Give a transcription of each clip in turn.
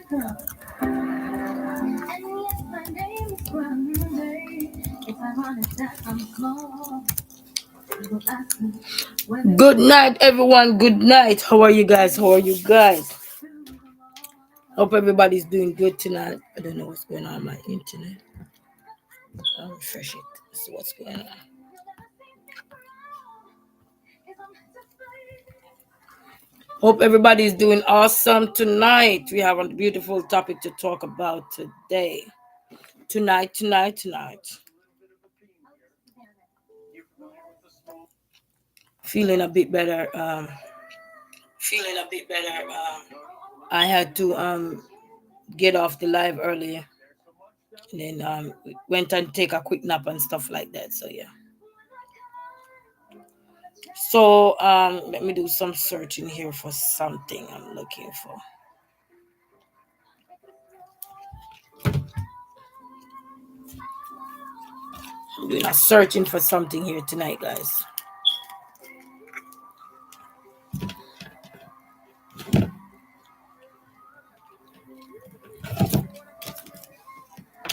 Good night, everyone. Good night. How are you guys? How are you guys? Hope everybody's doing good tonight. I don't know what's going on my internet. I'll refresh it. See what's going on. Hope everybody's doing awesome tonight. We have a beautiful topic to talk about today. Tonight. Feeling a bit better. I had to get off the live earlier, and then went and take a quick nap and stuff like that. So yeah. So let me do some searching here for something I'm looking for. I'm doing a searching for something here tonight, guys.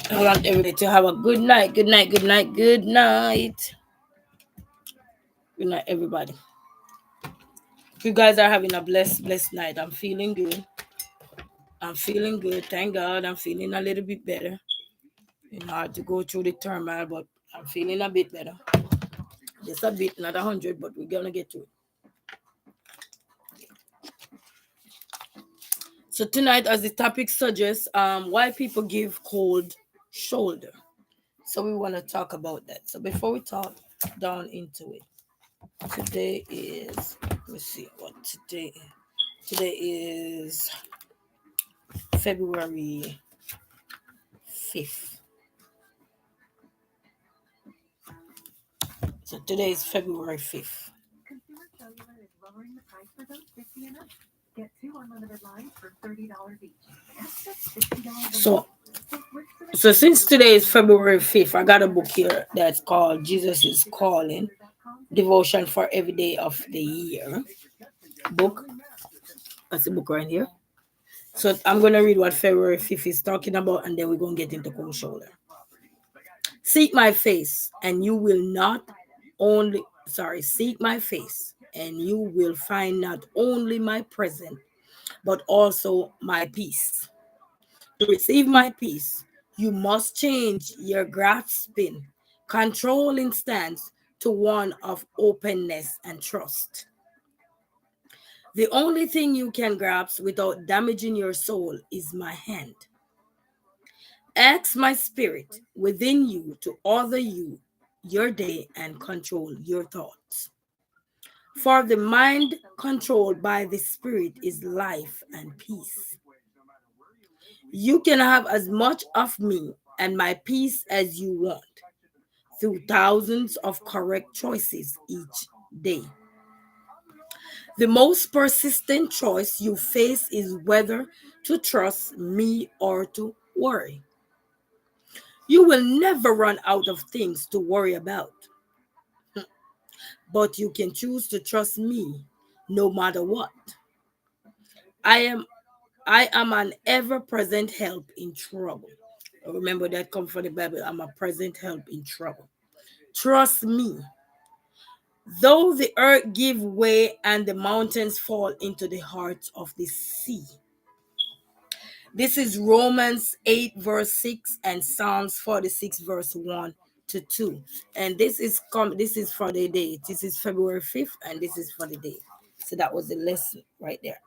I want everybody to have a good night. Good night, everybody. You guys are having a blessed night. I'm feeling good. Thank God. I'm feeling a little bit better. It's hard to go through the turmoil, but I'm feeling a bit better. Just a bit, not 100, but we're gonna get to it. So tonight, as the topic suggests, why people give cold shoulder. So we want to talk about that. So before we talk down into it, today is, let's see what today is. Today is February 5th. So today is February 5th. Consumer Cellular is lowering the price for those 50 and up. Get 2 unlimited lines for $30 each. That's just $60 So since today is February 5th, I got a book here that's called Jesus is Calling, Devotion for Every Day of the Year. Book. That's the book right here. So I'm going to read what February 5th is talking about, and then we're going to get into cold shoulder. Seek my face, and you will seek my face, and you will find not only my presence, but also my peace. To receive my peace, you must change your grasping, controlling stance to one of openness and trust. The only thing you can grasp without damaging your soul is my hand. Ask my spirit within you to order you your day and control your thoughts. For the mind controlled by the spirit is life and peace. You can have as much of me and my peace as you want through thousands of correct choices each day. The most persistent choice you face is whether to trust me or to worry. You will never run out of things to worry about, but you can choose to trust me no matter what. I am an ever-present help in trouble. Remember that comes from the Bible. I'm a present help in trouble. Trust me. Though the earth give way and the mountains fall into the heart of the sea. This is Romans 8 verse 6 and Psalms 46 verse 1 to 2. And this is for the day. This is February 5th and this is for the day. So that was the lesson right there.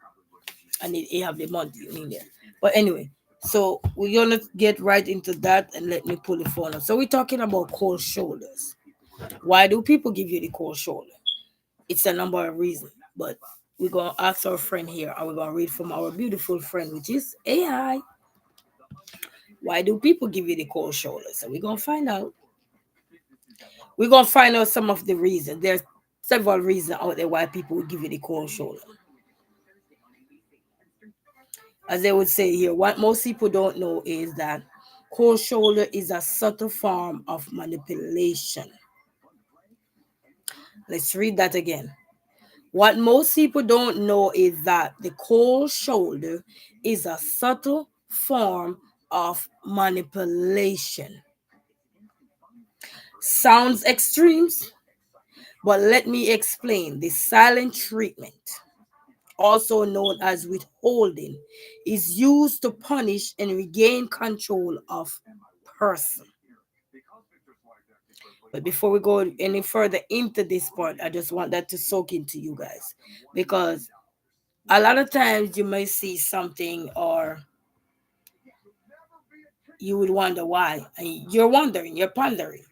And it have the month in there. But anyway, so we're gonna get right into that and let me pull the phone up. So we're talking about cold shoulders. Why do people give you the cold shoulder? It's a number of reasons, but we're gonna ask our friend here and we're gonna read from our beautiful friend, which is AI. Why do people give you the cold shoulder? So we're gonna find out. We're gonna find out some of the reasons. There's several reasons out there why people would give you the cold shoulder. As they would say here, what most people don't know is that cold shoulder is a subtle form of manipulation. Let's read that again. What most people don't know is that the cold shoulder is a subtle form of manipulation. Sounds extremes, but let me explain. The silent treatment, also known as withholding, is used to punish and regain control of person. But before we go any further into this part, I just want that to soak into you guys, because a lot of times you may see something or you would wonder why. And you're wondering, you're pondering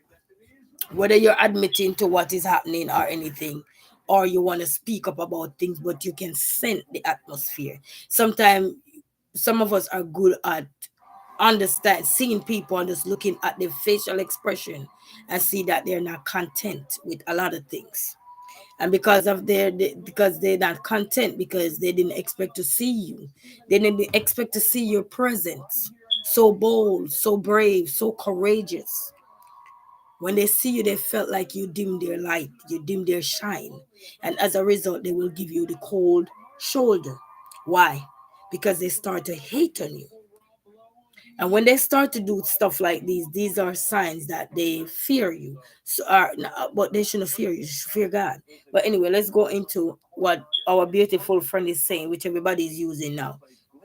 whether you're admitting to what is happening or anything, or you want to speak up about things, but you can sense the atmosphere. Sometimes some of us are good at understand seeing people and just looking at their facial expression and see that they're not content with a lot of things. And because of because they're not content, because they didn't expect to see you, they didn't expect to see your presence, so bold, so brave, so courageous. When they see you, they felt like you dim their light, you dim their shine. And as a result, they will give you the cold shoulder. Why? Because they start to hate on you. And when they start to do stuff like these are signs that they fear you. So, but they shouldn't fear you, they should fear God. But anyway, let's go into what our beautiful friend is saying, which everybody is using now.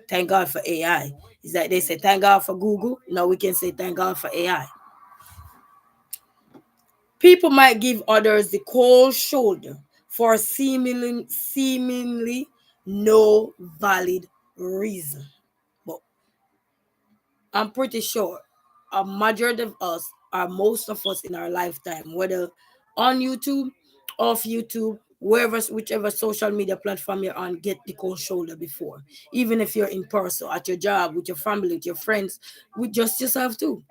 Thank God for AI. Is that they say thank God for Google? Now we can say thank God for AI. People might give others the cold shoulder for seemingly no valid reason. But I'm pretty sure a majority of us, or most of us in our lifetime, whether on YouTube, off YouTube, wherever, whichever social media platform you're on, get the cold shoulder before. Even if you're in person, at your job, with your family, with your friends, with just yourself too.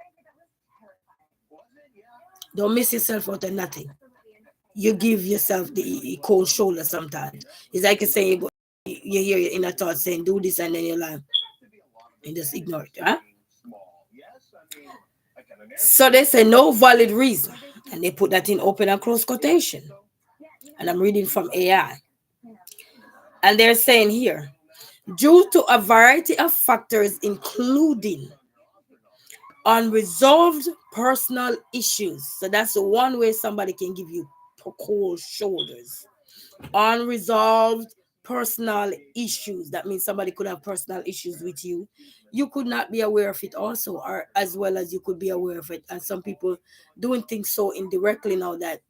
Don't miss yourself out of nothing. You give yourself the cold shoulder sometimes. It's like you're saying you hear your inner thoughts saying do this and then you're like and just ignore it. Huh? So they say no valid reason. And they put that in open and close quotation. And I'm reading from AI. And they're saying here, due to a variety of factors, including unresolved personal issues. So that's the one way somebody can give you cold shoulders. Unresolved personal issues. That means somebody could have personal issues with you. You could not be aware of it also, or as well as you could be aware of it. And some people doing things so indirectly now that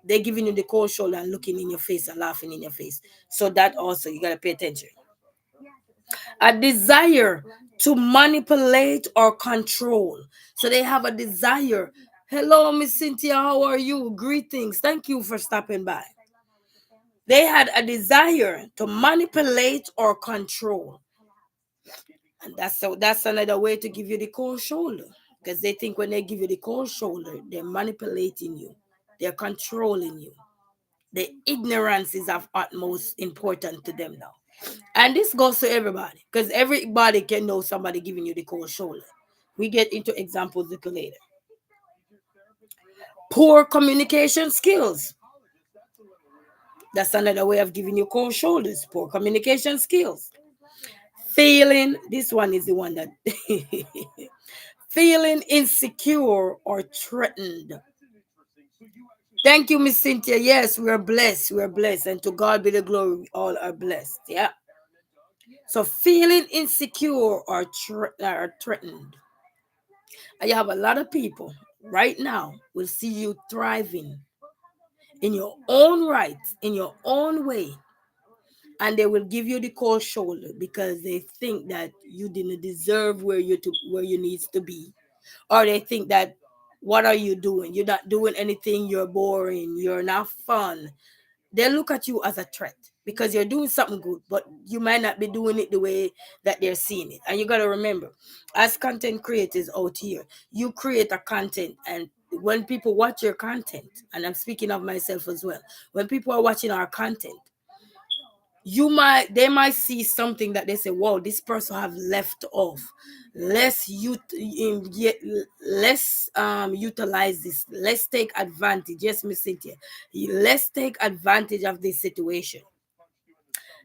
they're giving you the cold shoulder and looking in your face and laughing in your face. So that also you gotta pay attention. A desire to manipulate or control. So they have a desire. Hello, Miss Cynthia, how are you? Greetings. Thank you for stopping by. They had a desire to manipulate or control. And that's another way to give you the cold shoulder. Because they think when they give you the cold shoulder, they're manipulating you. They're controlling you. The ignorance is of utmost important to them now. And this goes to everybody. Because everybody can know somebody giving you the cold shoulder. We get into examples a little later. Poor communication skills. That's another way of giving you cold shoulders. Poor communication skills. Feeling, this one is the one that feeling insecure or threatened. Thank you, Miss Cynthia. Yes, we are blessed. We are blessed. And to God be the glory. We all are blessed. Yeah. So feeling insecure or, or threatened. And you have a lot of people right now will see you thriving in your own right, in your own way, and they will give you the cold shoulder because they think that you didn't deserve where you needs to be, or they think that what are you doing? You're not doing anything. You're boring. You're not fun. They look at you as a threat because you're doing something good, but you might not be doing it the way that they're seeing it. And you got to remember, as content creators out here, you create a content, and when people watch your content, and I'm speaking of myself as well, when people are watching our content, they might see something that they say, "Wow, this person have left off. Let's utilize this. Let's take advantage." Yes, Miss Cynthia, let's take advantage of this situation.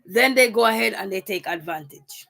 Then they go ahead and they take advantage.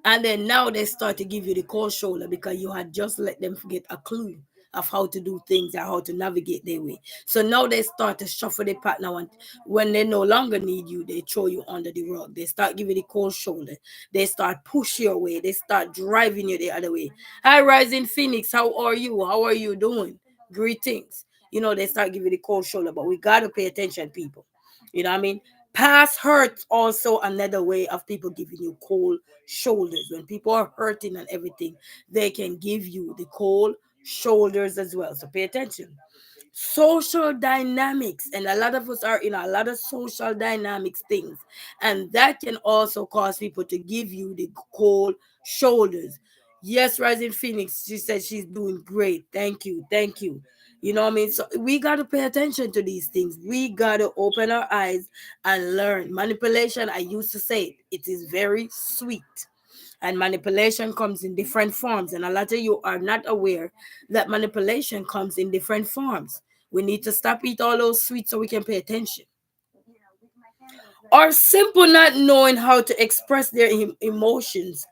And then now they start to give you the cold shoulder because you had just let them get a clue of how to do things and how to navigate their way. So now they start to shuffle the partner, and when they no longer need you, they throw you under the rug. They start giving the cold shoulder. They start push your way. They start driving you the other way. Hi, Rising Phoenix, how are you? How are you doing? Greetings. They start giving the cold shoulder, but we gotta pay attention, people. You know what I mean? Past hurt also another way of people giving you cold shoulders. When people are hurting and everything, they can give you the cold shoulders as well. So pay attention. Social dynamics, and a lot of us are in a lot of social dynamics things, and that can also cause people to give you the cold shoulders. Yes, Rising Phoenix, she said she's doing great. Thank you, thank you. You know what I mean? So we got to pay attention to these things. We got to open our eyes and learn. Manipulation, I used to say it is very sweet, and manipulation comes in different forms, and a lot of you are not aware that manipulation comes in different forms. We need to stop eat all those sweets so we can pay attention. Or simple not knowing how to express their emotions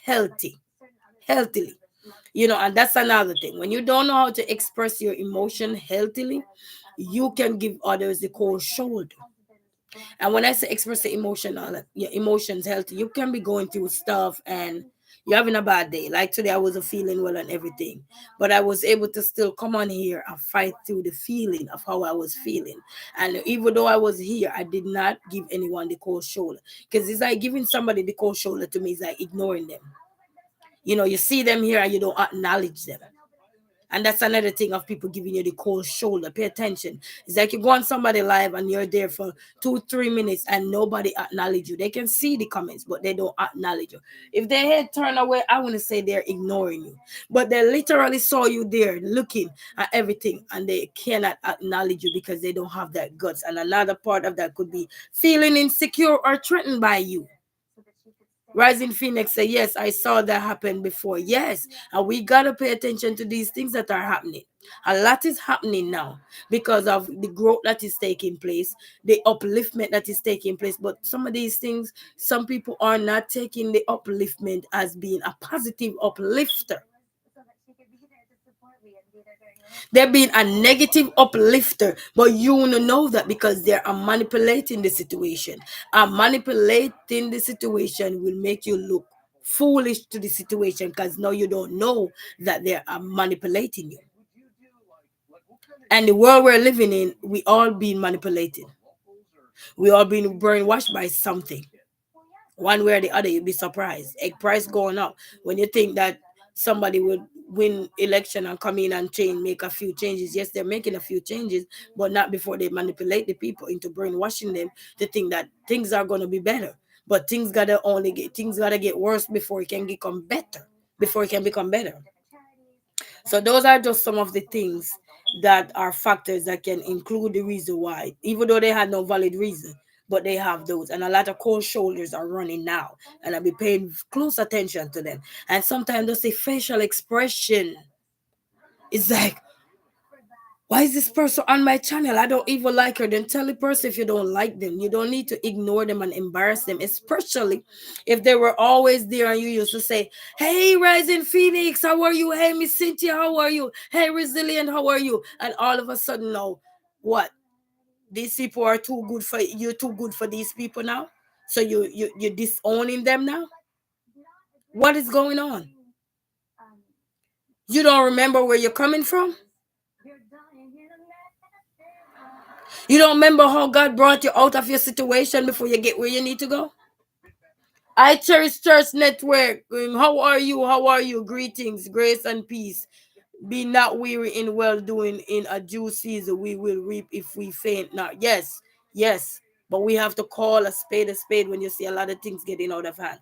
healthy healthily. And that's another thing. When you don't know how to express your emotion healthily, you can give others the cold shoulder. And when I say express the emotional, your emotions healthy, you can be going through stuff and you're having a bad day. Like today, I wasn't feeling well and everything, but I was able to still come on here and fight through the feeling of how I was feeling. And even though I was here, I did not give anyone the cold shoulder, because it's like giving somebody the cold shoulder to me is like ignoring them. You see them here and you don't acknowledge them. And that's another thing of people giving you the cold shoulder. Pay attention. It's like you go on somebody live and you're there for 2-3 minutes and nobody acknowledge you. They can see the comments, but they don't acknowledge you. If their head turn away, I want to say they're ignoring you. But they literally saw you there looking at everything and they cannot acknowledge you because they don't have that guts. And another part of that could be feeling insecure or threatened by you. Rising Phoenix say, yes, I saw that happen before. Yes, and we got to pay attention to these things that are happening. A lot is happening now because of the growth that is taking place, the upliftment that is taking place. But some of these things, some people are not taking the upliftment as being a positive uplifter. They're being a negative uplifter, but you want to know that because they are manipulating the situation. And manipulating the situation will make you look foolish to the situation because now you don't know that they are manipulating you. And the world we're living in, we all being manipulated. We all being brainwashed by something. One way or the other, you'd be surprised. Egg price going up. When you think that somebody would win election and come in and make a few changes. Yes, they're making a few changes, but not before they manipulate the people into brainwashing them to think that things are going to be better. But things gotta get worse before it can become better. Before it can become better. So those are just some of the things that are factors that can include the reason why, even though they had no valid reason, but they have those. And a lot of cold shoulders are running now. And I'll be paying close attention to them. And sometimes they say facial expression. It's like, why is this person on my channel? I don't even like her. Then tell the person if you don't like them. You don't need to ignore them and embarrass them, especially if they were always there and you used to say, hey, Rising Phoenix, how are you? Hey, Miss Cynthia, how are you? Hey, Resilient, how are you? And all of a sudden now, what? These people are too good for you. You're too good for these people now. So you're disowning them now. What is going on? You don't remember where you're coming from? You don't remember how God brought you out of your situation before you get where you need to go? I Cherish Church Network. How are you? How are you? Greetings, grace and peace. Be not weary in well doing. In a due season we will reap if we faint not. Yes, yes. But we have to call a spade when you see a lot of things getting out of hand.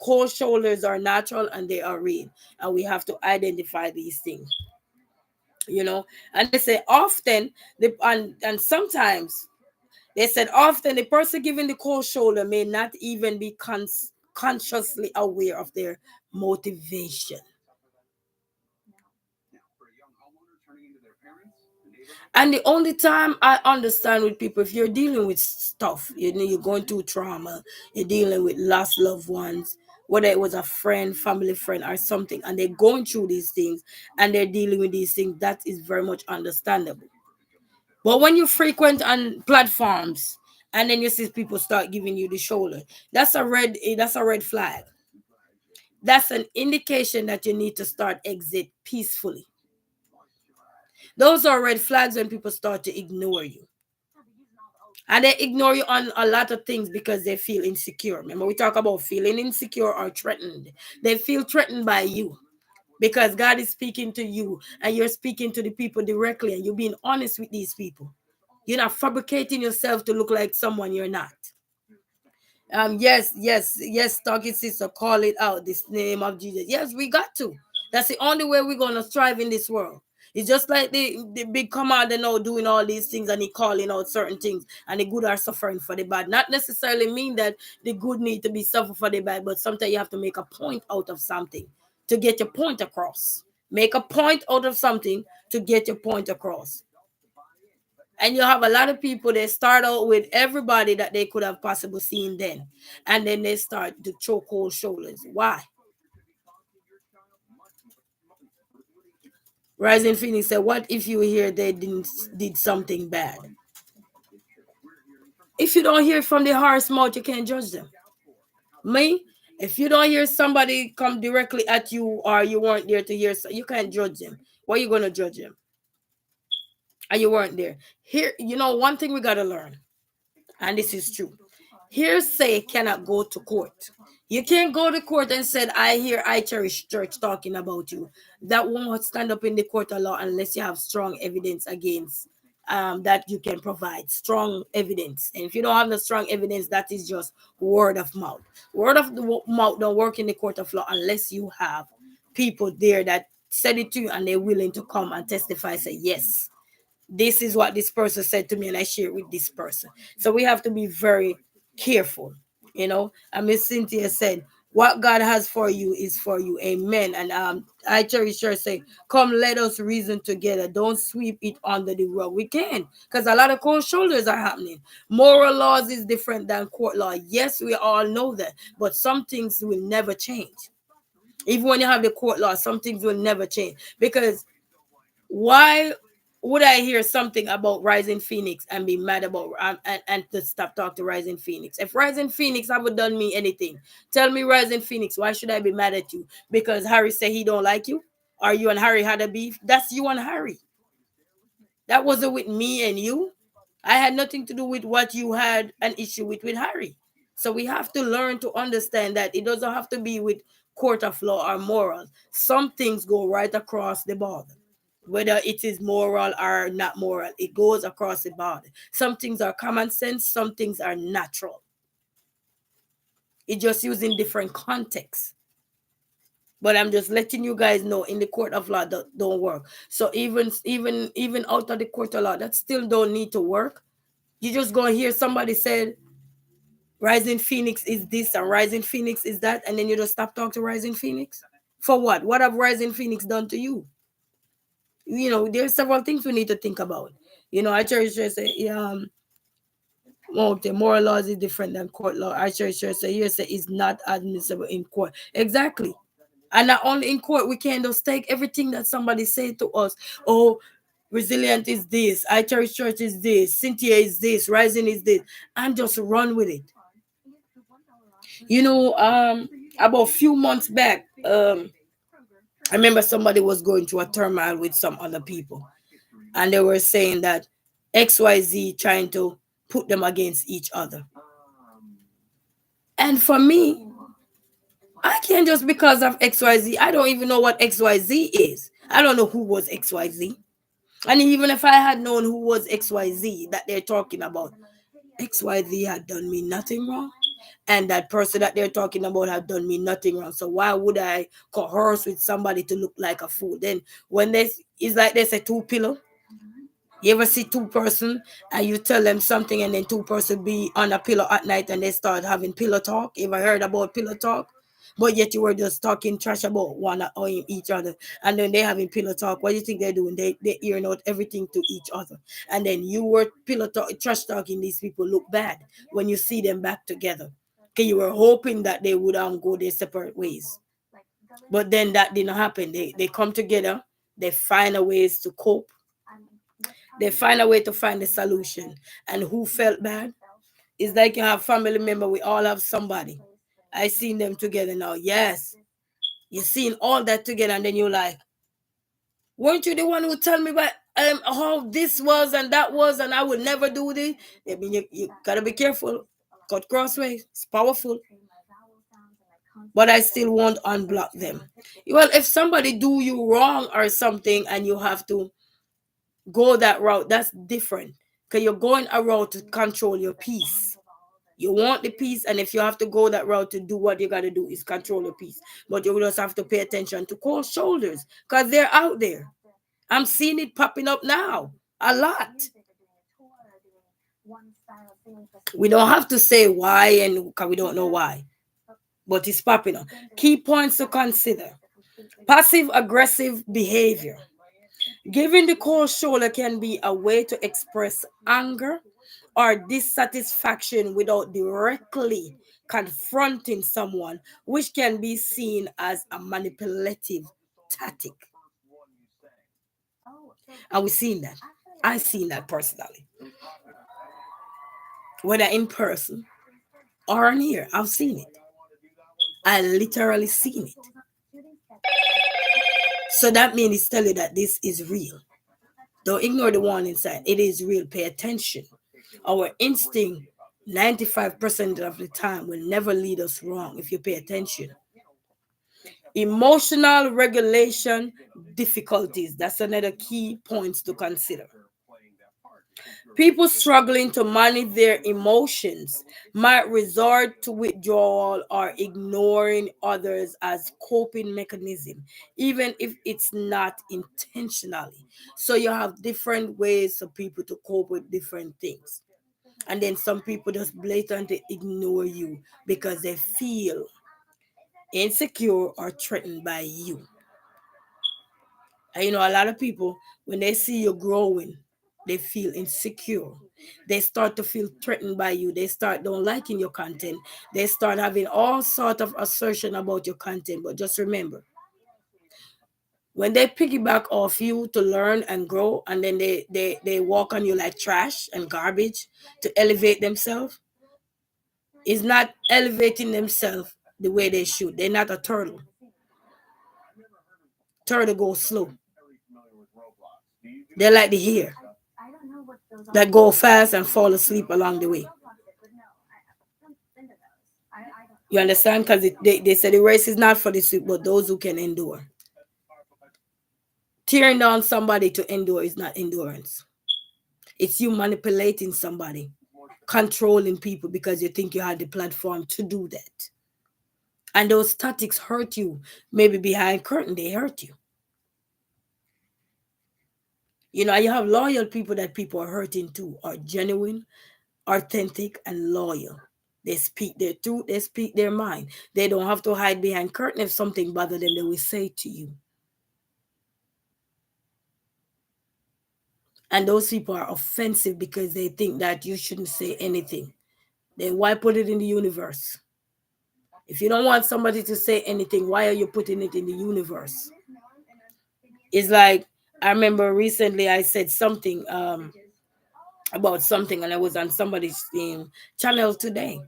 Cold shoulders are natural and they are real. And we have to identify these things. And they say often, and sometimes they said often the person giving the cold shoulder may not even be consciously aware of their motivation. And the only time I understand with people, if you're dealing with stuff, you're going through trauma, you're dealing with lost loved ones, whether it was a friend, family friend, or something, and they're going through these things and they're dealing with these things, that is very much understandable. But when you frequent on platforms and then you see people start giving you the shoulder, that's a red flag. That's an indication that you need to start exit peacefully. Those are red flags when people start to ignore you. And they ignore you on a lot of things because they feel insecure. Remember, we talk about feeling insecure or threatened. They feel threatened by you because God is speaking to you and you're speaking to the people directly and you're being honest with these people. You're not fabricating yourself to look like someone you're not. Yes, yes, yes, talking sister, call it out. This name of Jesus. Yes, we got to. That's the only way we're gonna strive in this world. It's just like the big commander now doing all these things and he calling out certain things and the good are suffering for the bad. Not necessarily mean that the good need to be suffer for the bad, but sometimes you have to make a point out of something to get your point across. Make a point out of something to get your point across. And you have a lot of people that start out with everybody that they could have possibly seen then. And then they start to choke hold shoulders. Why? Rising Phoenix said, what if you hear they did something bad? If you don't hear from the horse mouth, you can't judge them. Me, if you don't hear somebody come directly at you or you weren't there to hear, you can't judge them. Why are you going to judge them? And you weren't there. Here, one thing we got to learn, and this is true. Hearsay cannot go to court. You can't go to court and said, I hear I cherish church talking about you. That won't stand up in the court of law unless you have strong evidence against that you can provide. Strong evidence. And if you don't have the strong evidence, that is just word of mouth. Word of the mouth don't work in the court of law unless you have people there that said it to you and they're willing to come and testify, say, yes, this is what this person said to me and I share it with this person. So we have to be very careful, And Miss Cynthia said, what God has for you is for you. Amen. And I cherish her say, come let us reason together. Don't sweep it under the rug. We can, because a lot of cold shoulders are happening. Moral laws is different than court law. Yes, we all know that, but some things will never change. Even when you have the court law, some things will never change. Because why would I hear something about Rising Phoenix and be mad about and to stop talking to Rising Phoenix? If Rising Phoenix haven't done me anything, tell me, Rising Phoenix, why should I be mad at you? Because Harry said he don't like you? Or you and Harry had a beef? That's you and Harry. That wasn't with me and you. I had nothing to do with what you had an issue with Harry. So we have to learn to understand that it doesn't have to be with court of law or morals. Some things go right across the border. Whether it is moral or not moral, it goes across the border. Some things are common sense, some things are natural. It just used in different contexts. But I'm just letting you guys know in the court of law that don't work. So even out of the court of law, that still don't need to work. You just gonna hear somebody said Rising Phoenix is this and Rising Phoenix is that, and then you just stop talking to Rising Phoenix? For what? What have Rising Phoenix done to you? There's several things we need to think about. I church say, well, the moral laws is different than court law. I church say, here say it's not admissible in court. Exactly. And not only in court, we can just take everything that somebody say to us. Oh, resilient is this. I church is this. Cynthia is this. Rising is this. And just run with it. You know, about a few months back, I remember somebody was going through a turmoil with some other people, and they were saying that XYZ trying to put them against each other. And for me, I can't just because of XYZ. I don't even know what XYZ is. I don't know who was XYZ. And even if I had known who was XYZ that they're talking about, XYZ had done me nothing wrong. And that person that they're talking about had done me nothing wrong. So why would I coerce with somebody to look like a fool? Then when it's like there's a two pillow. You ever see two-person and you tell them something and then two-person be on a pillow at night and they start having pillow talk? You ever heard about pillow talk? But yet you were just talking trash about one or each other. And then they having pillow talk. What do you think they're doing? They hearing out everything to each other. And then you were pillow talk, trash talking these people look bad when you see them back together. because you were hoping that they would go their separate ways. But then that didn't happen. They come together, they find a ways to cope, they find a way to find a solution. And who felt bad? It's like you have family member, we all have somebody. I seen them together now. Yes. You seen all that together, and then you're like, weren't you the one who told me about how this was and that was, and I would never do this? I mean, you gotta be careful. Cut crossways. It's powerful. But I still won't unblock them. Well, if somebody do you wrong or something and you have to go that route, that's different. Because you're going a route to control your peace. You want the peace, and if you have to go that route to do what you got to do is control your peace. But you just have to pay attention to cold shoulders because they're out there. I'm seeing it popping up now a lot. We don't have to say why, and because we don't know why, but it's popping up. Key points to consider: passive aggressive behavior. Giving the cold shoulder can be a way to express anger or dissatisfaction without directly confronting someone, which can be seen as a manipulative tactic. And we've seen that. I've seen that personally, whether in person or on here. I've seen it. I literally seen it. So that means it's telling you that this is real. Don't ignore the warning sign. It is real. Pay attention. Our instinct 95% of the time will never lead us wrong if you pay attention. Emotional regulation difficulties. That's another key point to consider. People struggling to manage their emotions might resort to withdrawal or ignoring others as coping mechanism, even if it's not intentionally. So you have different ways for people to cope with different things. And then some people just blatantly ignore you because they feel insecure or threatened by you. And a lot of people, when they see you growing, they feel insecure. They start to feel threatened by you. They start don't liking your content. They start having all sort of assertion about your content. But just remember, when they piggyback off you to learn and grow, and then they walk on you like trash and garbage to elevate themselves, is not elevating themselves the way they should. They're not a turtle. Turtle goes slow. They're like the hare that go fast and fall asleep along the way. You understand? Because they say the race is not for the swift, but those who can endure. Tearing down somebody to endure is not endurance. It's you manipulating somebody, controlling people because you think you have the platform to do that. And those tactics hurt you. Maybe behind curtain, they hurt you. You have loyal people that people are hurting too, are genuine, authentic, and loyal. They speak their truth, they speak their mind. They don't have to hide behind curtain. If something bothers them, they will say to you. And those people are offensive because they think that you shouldn't say anything. Then why put it in the universe? If you don't want somebody to say anything, why are you putting it in the universe? It's like, I remember recently I said something about something, and I was on somebody's channel today,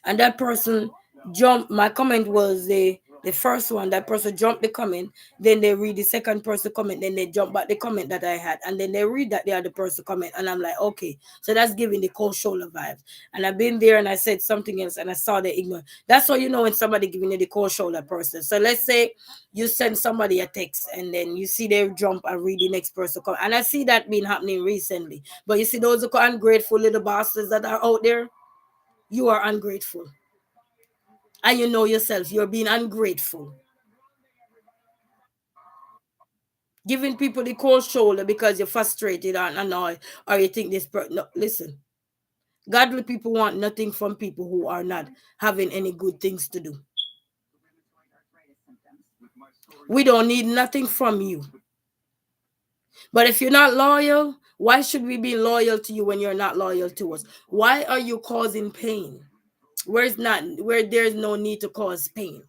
and that person jumped. My comment was the first one. That person jumped the comment, then they read the second person comment, then they jump back the comment that I had, and then they read that the other person comment, and I'm like, okay, so that's giving the cold shoulder vibes. And I've been there and I said something else and I saw they ignore. That's how you know when somebody giving you the cold shoulder person. So let's say you send somebody a text and then you see they jump and read the next person comment, and I see that been happening recently. But you see those who are ungrateful little bastards that are out there, you are ungrateful. And you know yourself, you're being ungrateful. Giving people the cold shoulder because you're frustrated or annoyed or you think this person. No, listen. Godly people want nothing from people who are not having any good things to do. We don't need nothing from you. But if you're not loyal, why should we be loyal to you when you're not loyal to us? Why are you causing pain? where there's no need to cause pain.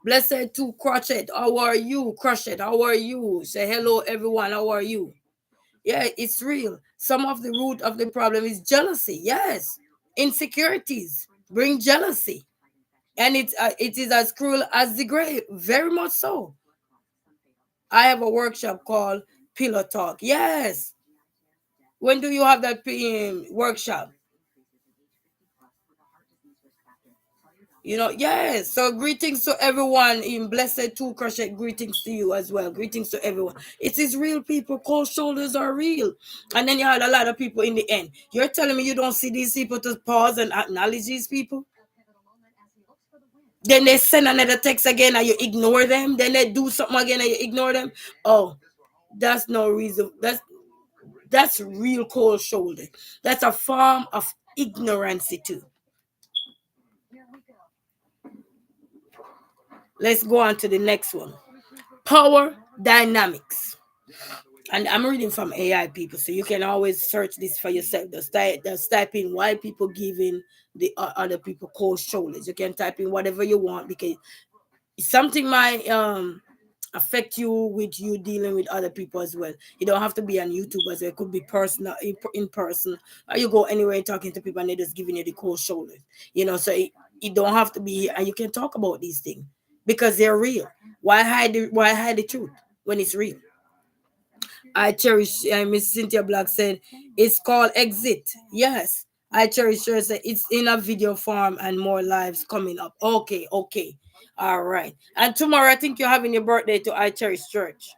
Blessed to Crochet, how are you? Crochet, how are you? Say hello, everyone. How are you? Yeah, it's real. Some of the root of the problem is jealousy. Yes, insecurities bring jealousy, and it is as cruel as the grave. Very much so. I have a workshop called Pillow Talk. Yes. When do you have that workshop? Yes. So greetings to everyone in Blessed to Crochet. Greetings to you as well. Greetings to everyone. It is real, people. Cold shoulders are real. And then you had a lot of people in the end. You're telling me you don't see these people to pause and acknowledge these people? Then they send another text again and you ignore them. Then they do something again and you ignore them. Oh, that's no reason. That's real cold shoulder. That's a form of ignorance too. Let's go on to the next one. Power dynamics. And I'm reading from AI, people, so you can always search this for yourself. Just type in why people giving the other people cold shoulders. You can type in whatever you want, because something might affect you with you dealing with other people as well. You don't have to be on YouTube as well. It could be personal, in person, or you go anywhere talking to people and they're just giving you the cold shoulders. So it don't have to be here, and you can talk about these things because they're real. Why hide the truth when it's real? I cherish. Miss Cynthia Black said it's called Exit. Yes, I cherish her said it's in a video form and more lives coming up. Okay, okay, all right. And tomorrow I think you're having your birthday to I Cherish Church.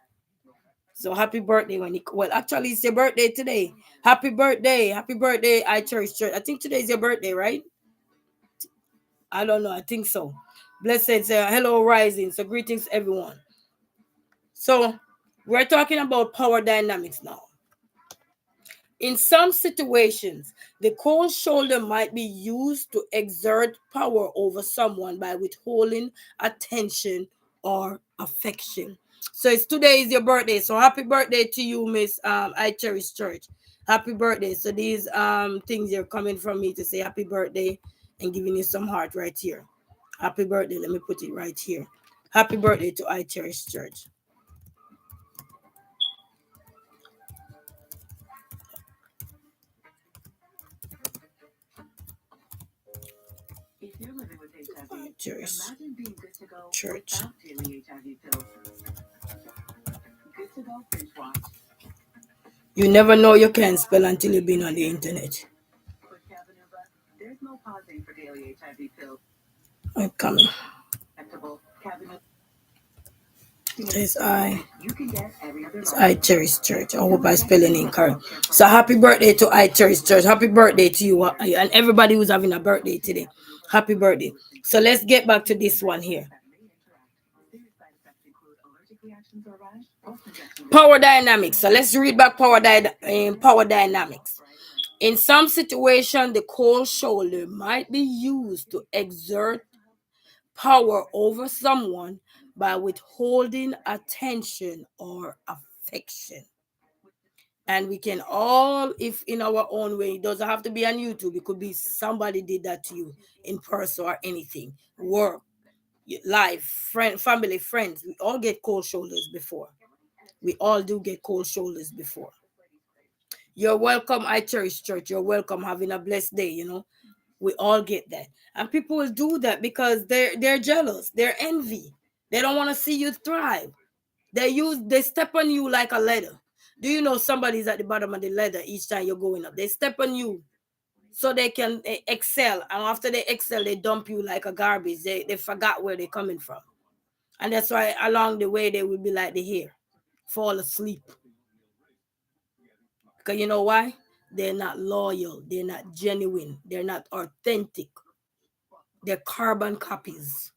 So happy birthday actually it's your birthday today. Happy birthday, I Cherish Church. I think today is your birthday, right? I don't know. I think so. Blessed say hello, rising. So greetings everyone. So we're talking about power dynamics now. In some situations, the cold shoulder might be used to exert power over someone by withholding attention or affection. So it's today is your birthday. So happy birthday to you, Miss I Cherish Church. Happy birthday. So these things are coming from me to say happy birthday and giving you some heart right here. Happy birthday. Let me put it right here. Happy birthday to I Cherish Church. If you're living with HIV, Cherish imagine being good to go Church. without daily HIV pills. Good to go binge watch. You never know you can spell until you've been on the internet. For Cabenuva, there's no pausing for daily HIV pills. I'm coming. Injectable Cabenuva. It's I. You can get every other It's month. I Cherish Church. I hope I spell it incorrect. So happy birthday to I Cherish Church. Happy birthday to you and everybody who's having a birthday today. Happy birthday. So let's get back to this one here. Power dynamics. So let's read back power dynamics. In some situation, the cold shoulder might be used to exert power over someone by withholding attention or affection. And we can all, if in our own way, it doesn't have to be on YouTube. It could be somebody did that to you in person or anything. Work, life, friend, family, friends. We all get cold shoulders before. We all do get cold shoulders before. You're welcome, I Cherish Church. You're welcome. Having a blessed day. We all get that. And people will do that because they're jealous. They're envy. They don't want to see you thrive. They step on you like a ladder. Do you know somebody's at the bottom of the ladder each time you're going up? They step on you so they can excel. And after they excel, they dump you like a garbage. They forgot where they're coming from. And that's why along the way they will be like the hair. Fall asleep. Because you know why? They're not loyal. They're not genuine. They're not authentic. They're carbon copies.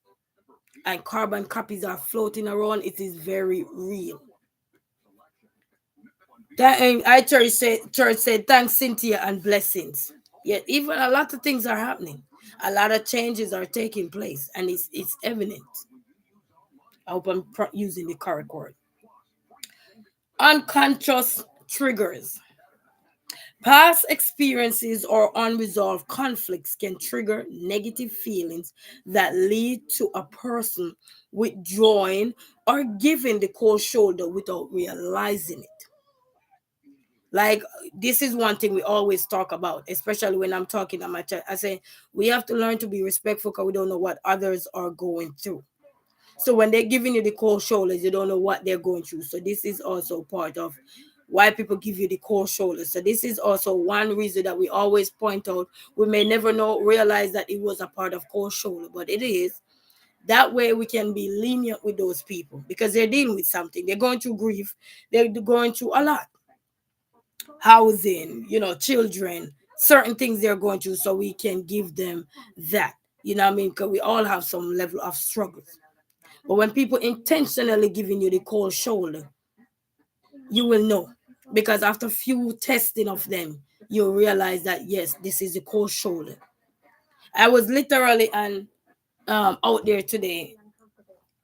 And carbon copies are floating around. It is very real. That I church said thanks Cynthia and blessings. Yet even a lot of things are happening. A lot of changes are taking place, and it's evident. I hope I'm using the correct word. Unconscious triggers. Past experiences or unresolved conflicts can trigger negative feelings that lead to a person withdrawing or giving the cold shoulder without realizing it. Like, this is one thing we always talk about, especially when I'm talking to my child. I say we have to learn to be respectful because we don't know what others are going through. So when they're giving you the cold shoulders, you don't know what they're going through. So this is also part of why people give you the cold shoulders. So this is also one reason that we always point out. We may never know realize that it was a part of cold shoulder, but it is. That way we can be lenient with those people because they're dealing with something. They're going through grief. They're going through a lot. Housing, children, certain things they're going through, so we can give them that. You know what I mean? Because we all have some level of struggles. But when people intentionally giving you the cold shoulder, you will know. Because after few testing of them, you realize that yes, this is the cold shoulder. I was literally out there today,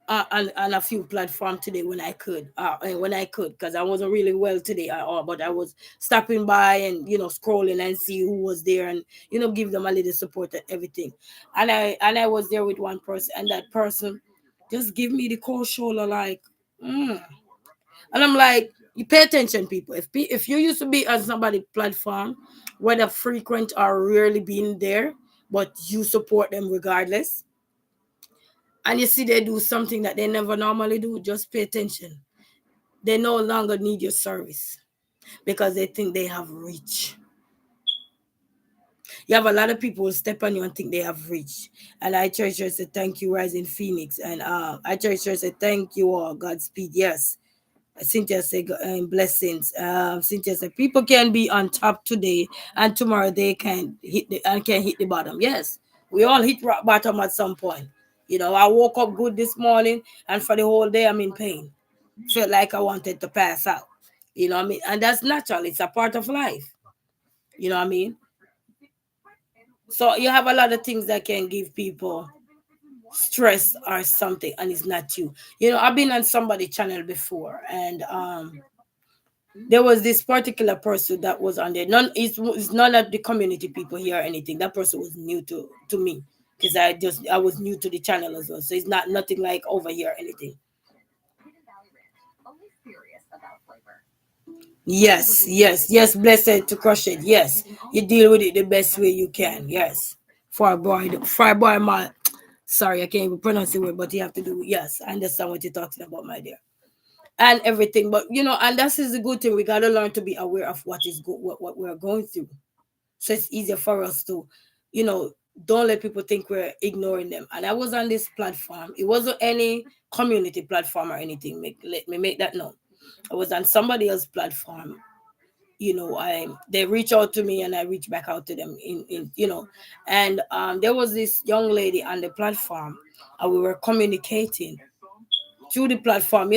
on a few platforms today when I could, because I wasn't really well today at all, but I was stopping by and scrolling and see who was there, and give them a little support and everything. And I was there with one person, and that person just give me the cold shoulder like, mm. And I'm like, you pay attention, people. If you used to be on somebody's platform, whether frequent or rarely being there, but you support them regardless, and you see they do something that they never normally do, just pay attention. They no longer need your service because they think they have reach. You have a lot of people who step on you and think they have reach. And I church say thank you, Rising Phoenix. And I church say thank you all, Godspeed. Yes. Cynthia said blessings. Cynthia said people can be on top today and tomorrow they can hit the bottom. Yes, we all hit rock bottom at some point. I woke up good this morning and for the whole day I'm in pain. Felt like I wanted to pass out. You know what I mean? And that's natural. It's a part of life. You know what I mean? So you have a lot of things that can give people stress or something, and it's not you. I've been on somebody channel before, and there was this particular person that was on there. It's none of the community people here or anything. That person was new to me because I was new to the channel as well. So it's not nothing like over here or anything. Yes, yes, yes. Blessed to crush it. Yes, you deal with it the best way you can. Yes, far boy, my. Sorry, I can't even pronounce the word, but you have to do. Yes, I understand what you're talking about, my dear, and everything. But and this is the good thing. We gotta learn to be aware of what is good, what we're going through, so it's easier for us to, you know, don't let people think we're ignoring them. And I was on this platform. It wasn't any community platform or anything. Let me make that known. I was on somebody else's platform. I they reach out to me and I reach back out to them and there was this young lady on the platform, and we were communicating through the platform,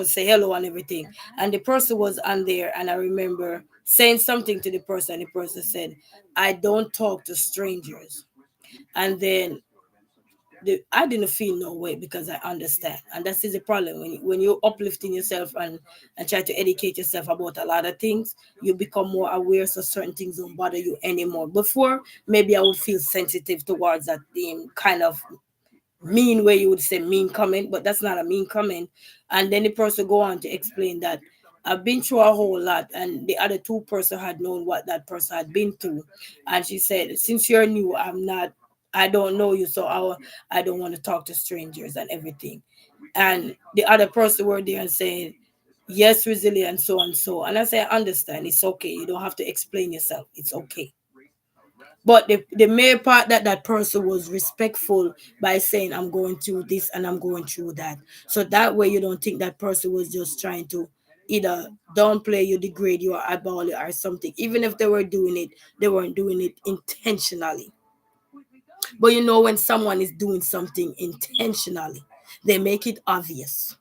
say hello and everything. And the person was on there, and I remember saying something to the person, and the person said, I don't talk to strangers. And then I didn't feel no way because I understand. And that is the problem. When you're uplifting yourself and try to educate yourself about a lot of things, you become more aware so certain things don't bother you anymore. Before, maybe I would feel sensitive towards that kind of mean way, you would say mean comment, but that's not a mean comment. And then the person go on to explain that I've been through a whole lot, and the other two person had known what that person had been through. And she said, since you're new, I don't know you, so I don't want to talk to strangers and everything. And the other person were there and saying, yes, resilient, so and so. And I say, I understand, it's okay, you don't have to explain yourself, it's okay. But the main part, that person was respectful by saying, I'm going through this and I'm going through that. So that way you don't think that person was just trying to either downplay you, degrade you, or eyeball you or something. Even if they were doing it, they weren't doing it intentionally. But when someone is doing something intentionally, they make it obvious.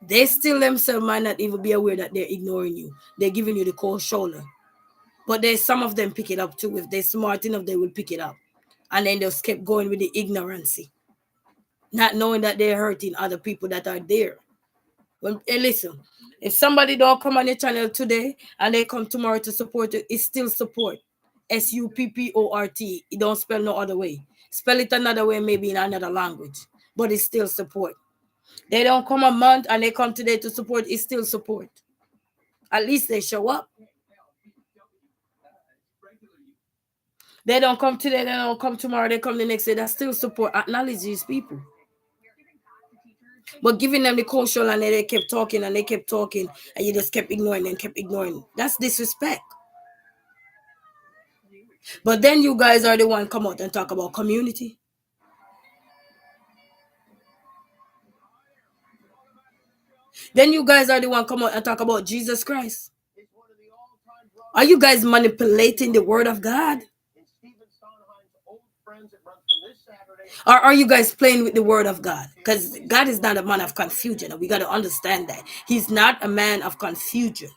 They still themselves might not even be aware that they're ignoring you. They're giving you the cold shoulder. But there's some of them pick it up too. If they're smart enough, they will pick it up. And then they'll keep going with the ignorancy, not knowing that they're hurting other people that are there. Hey, listen, if somebody don't come on your channel today and they come tomorrow to support you, it's still support. SUPPORT. It don't spell no other way. Spell it another way, maybe in another language, but it's still support. They don't come a month and they come today to support. It's still support. At least they show up. They don't come today. They don't come tomorrow. They come the next day. That's still support. Acknowledge these people. But giving them the cultural and they kept talking and they kept talking and you just kept ignoring and kept ignoring. That's disrespect. But then you guys are the one come out and talk about community. Then you guys are the one come out and talk about Jesus Christ. Are you guys manipulating the word of God? Or are you guys playing with the word of God? Because God is not a man of confusion. We got to understand that. He's not a man of confusion.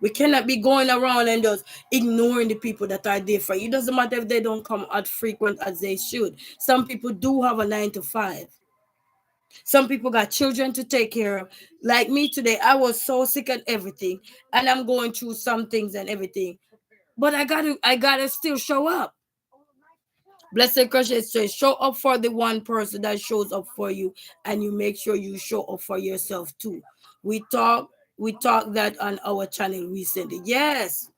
We cannot be going around and just ignoring the people that are different. It doesn't matter if they don't come as frequent as they should. Some people do have a 9 to 5. Some people got children to take care of. Like me today, I was so sick and everything, and I'm going through some things and everything. But I gotta still show up. Blessed Crochet says, show up for the one person that shows up for you, and you make sure you show up for yourself too. We talk, we talked that on our channel recently. Yes.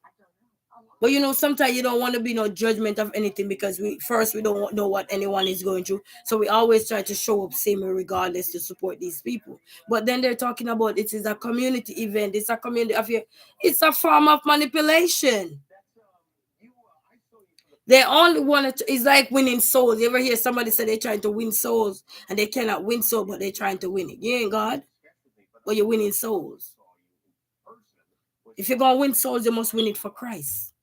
But sometimes you don't want to be no judgment of anything because we don't know what anyone is going through. So we always try to show up same regardless to support these people. But then they're talking about it is a community event, it's a community affair. It's a form of manipulation. They only want to, it's like winning souls. You ever hear somebody say they're trying to win souls and they cannot win soul, but they're trying to win it? You ain't God, but you're winning souls. If you're gonna win souls, you must win it for Christ.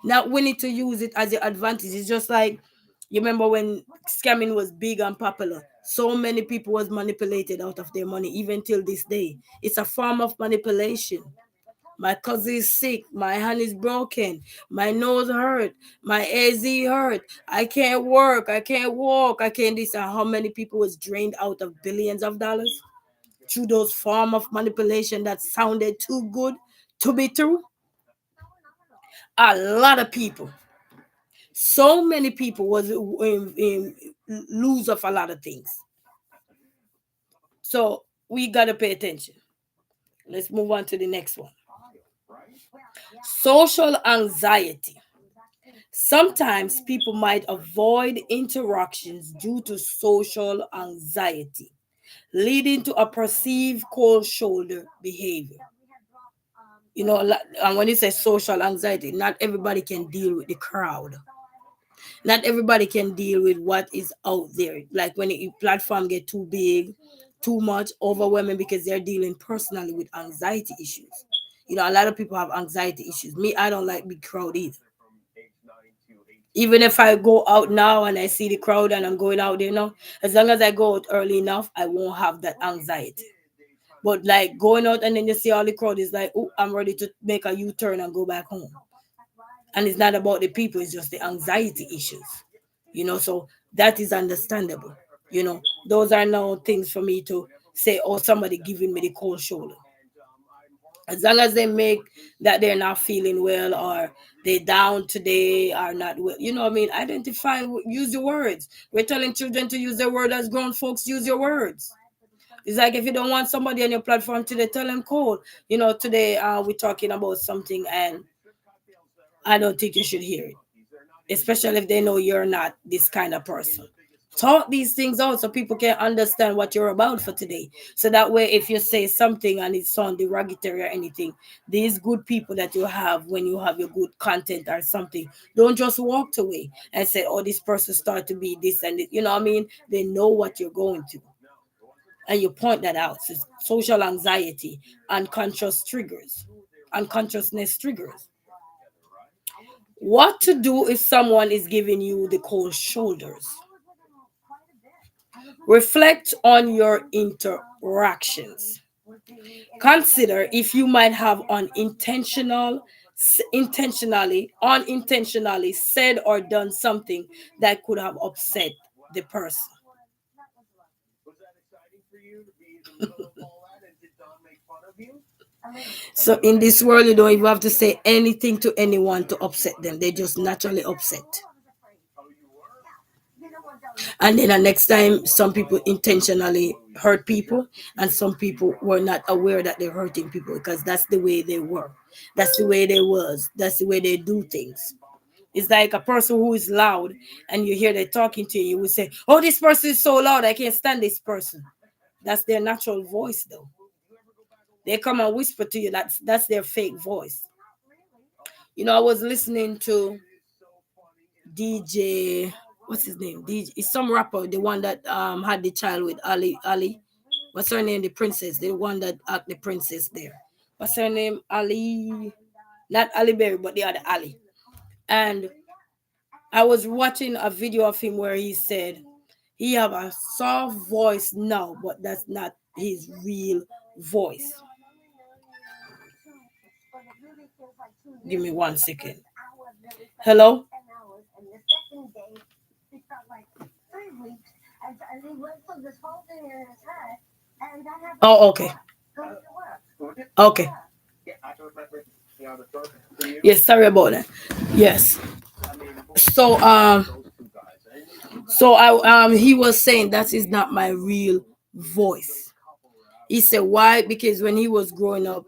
Not willing to use it as your advantage. It's just like you remember when scamming was big and popular. So many people was manipulated out of their money, even till this day. It's a form of manipulation. My cousin is sick. My hand is broken. My nose hurt. My AZ hurt. I can't work. I can't walk. I can't this. And how many people was drained out of billions of dollars through those form of manipulation that sounded too good to be true? A lot of people. So many people was lose of a lot of things. So we gotta pay attention. Let's move on to the next one. Social anxiety. Sometimes people might avoid interactions due to social anxiety, leading to a perceived cold shoulder behavior. And when you say social anxiety, not everybody can deal with the crowd. Not everybody can deal with what is out there. Like when a platform get too big, too much, overwhelming because they're dealing personally with anxiety issues. A lot of people have anxiety issues. Me, I don't like big crowd either. Even if I go out now and I see the crowd and I'm going out there now, as long as I go out early enough, I won't have that anxiety. But like going out and then you see all the crowd is like, oh, I'm ready to make a U-turn and go back home. And it's not about the people, it's just the anxiety issues. So that is understandable. Those are no things for me to say, oh, somebody giving me the cold shoulder. As long as they make that they're not feeling well or they down today or not well, what I mean? Identify, use your words. We're telling children to use their word as grown folks use your words. It's like if you don't want somebody on your platform today, tell them cold. Today we're talking about something and I don't think you should hear it, especially if they know you're not this kind of person. Talk these things out so people can understand what you're about for today. So that way, if you say something and it sounds derogatory or anything, these good people that you have when you have your good content or something, don't just walk away and say, oh, this person started to be this and it. You know what I mean? They know what you're going through. And you point that out. So social anxiety, unconsciousness triggers. What to do if someone is giving you the cold shoulders? Reflect on your interactions. Consider if you might have unintentionally said or done something that could have upset the person. So in this world, you don't even have to say anything to anyone to upset them. They just naturally upset. And then the next time, some people intentionally hurt people, and some people were not aware that they're hurting people because that's the way they were. That's the way they was. That's the way they do things. It's like a person who is loud and you hear they talking to you, you would say, "Oh, this person is so loud, I can't stand this person." That's their natural voice, though. They come and whisper to you. That's their fake voice. I was listening to DJ. What's his name? DJ. It's some rapper, the one that had the child with Ali. What's her name? The princess. The one that act the princess there. What's her name? Ali. Not Ali Berry, but the other Ali. And I was watching a video of him where he said he have a soft voice now, but that's not his real voice. Give me 1 second. Hello? Oh, okay. Okay. Yes, sorry about that. Yes. So he was saying that is not my real voice. He said why? Because when he was growing up,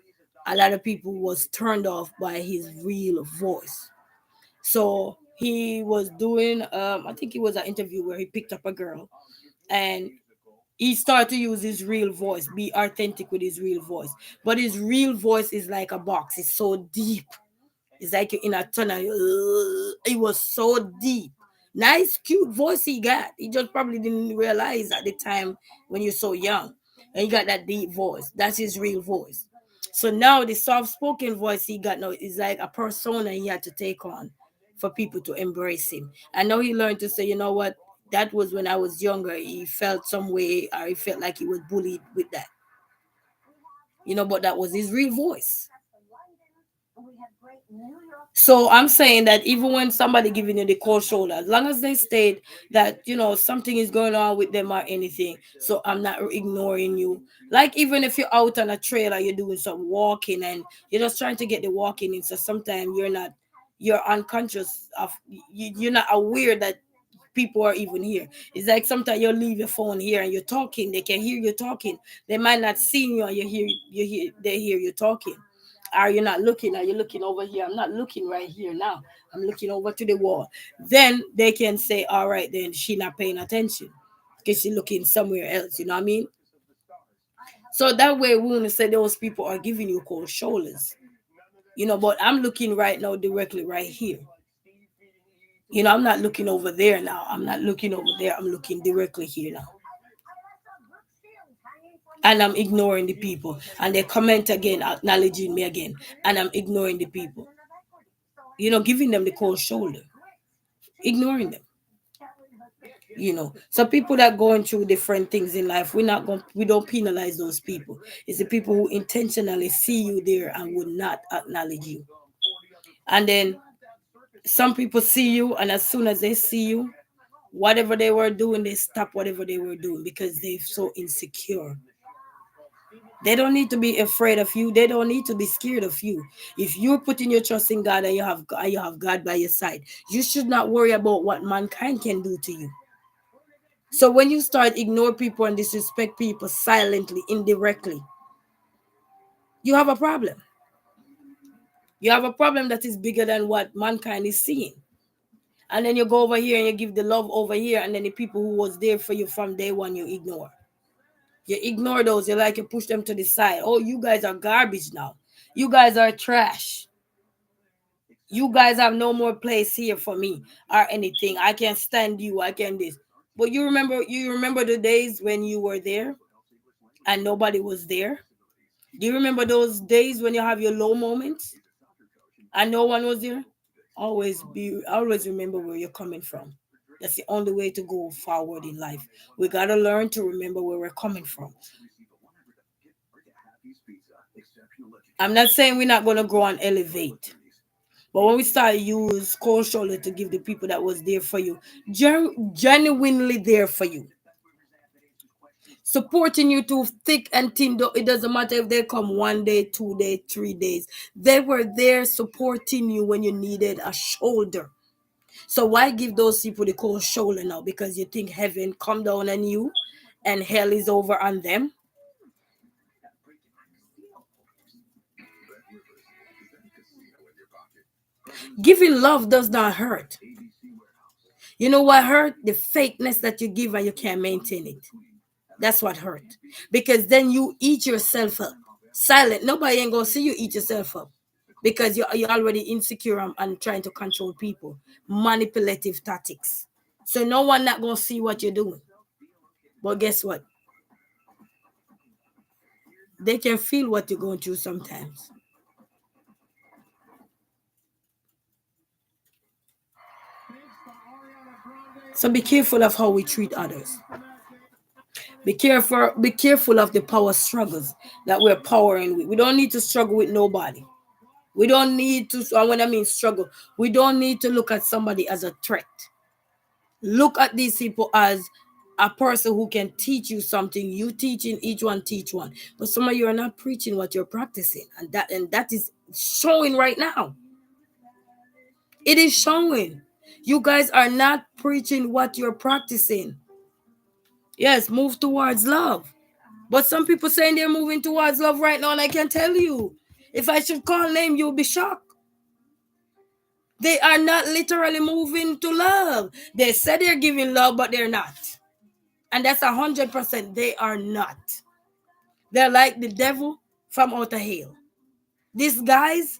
a lot of people was turned off by his real voice. So he was doing I think it was an interview where he picked up a girl and he started to use his real voice, be authentic with his real voice. But his real voice is like a box. It's so deep. It's like you're in a tunnel. It was so deep. Nice, cute voice he got. He just probably didn't realize at the time when you're so young. And he got that deep voice. That's his real voice. So now the soft spoken voice he got now is like a persona he had to take on for people to embrace him. I know he learned to say, you know what, that was when I was younger. He felt some way or he felt like he was bullied with that. But that was his real voice. So I'm saying that even when somebody giving you the cold shoulder, as long as they state that something is going on with them or anything, so I'm not ignoring you. Like even if you're out on a trail or you're doing some walking and you're just trying to get the walking in, so sometimes you're unconscious of you're not aware that people are even here. It's like sometimes you'll leave your phone here and you're talking. They can hear you talking. They might not see you and they hear you talking. Are you not looking? Are you looking over here? I'm not looking right here now. I'm looking over to the wall. Then they can say, all right, then she not paying attention because she looking somewhere else. You know what I mean? So that way we want to say those people are giving you cold shoulders. But I'm looking right now directly right here. I'm not looking over there now. I'm not looking over there. I'm looking directly here now. And I'm ignoring the people. And they comment again, acknowledging me again. And I'm ignoring the people. Giving them the cold shoulder, ignoring them. So people that going through different things in life, we don't penalize those people. It's the people who intentionally see you there and would not acknowledge you. And then some people see you, and as soon as they see you, whatever they were doing, they stop whatever they were doing because they're so insecure. They don't need to be afraid of you. They don't need to be scared of you. If you're putting your trust in God and you have God by your side, you should not worry about what mankind can do to you. So when you start ignore people and disrespect people silently, indirectly, you have a problem. You have a problem that is bigger than what mankind is seeing. And then you go over here and you give the love over here, and then the people who was there for you from day one, you ignore. You ignore those. You push them to the side. Oh, you guys are garbage now. You guys are trash. You guys have no more place here for me or anything. I can't stand you. I can't this. But you remember the days when you were there and nobody was there? Do you remember those days when you have your low moments and no one was there? Always remember where you're coming from. That's the only way to go forward in life. We gotta learn to remember where we're coming from. I'm not saying we're not gonna grow and elevate. But when we start use cold shoulder to give the people that was there for you, genuinely there for you. supporting you through thick and thin. It doesn't matter if they come 1 day, 2 days, 3 days. They were there supporting you when you needed a shoulder. So why give those people the cold shoulder now? Because you think heaven come down on you and hell is over on them? Giving love does not hurt. You know what hurt? The fakeness that you give and you can't maintain it. That's what hurt. Because then you eat yourself up. Silent. Nobody ain't gonna see you eat yourself up. Because you're already insecure and trying to control people. Manipulative tactics. So no one not gonna see what you're doing. But guess what? They can feel what you're going through sometimes. So be careful of how we treat others. Be careful of the power struggles that we're powering with. We don't need to struggle with nobody. We don't need to, when I mean struggle, we don't need to look at somebody as a threat. Look at these people as a person who can teach you something. You teaching, each one teach one. But some of you are not preaching what you're practicing. And that is showing right now. It is showing. You guys are not preaching what you're practicing. Yes, move towards love. But some people saying they're moving towards love right now, and I can tell you, if I should call name, you'll be shocked. They are not literally moving to love. They said they're giving love, but they're not. And that's 100%. They are not. They're like the devil from outer hell. These guys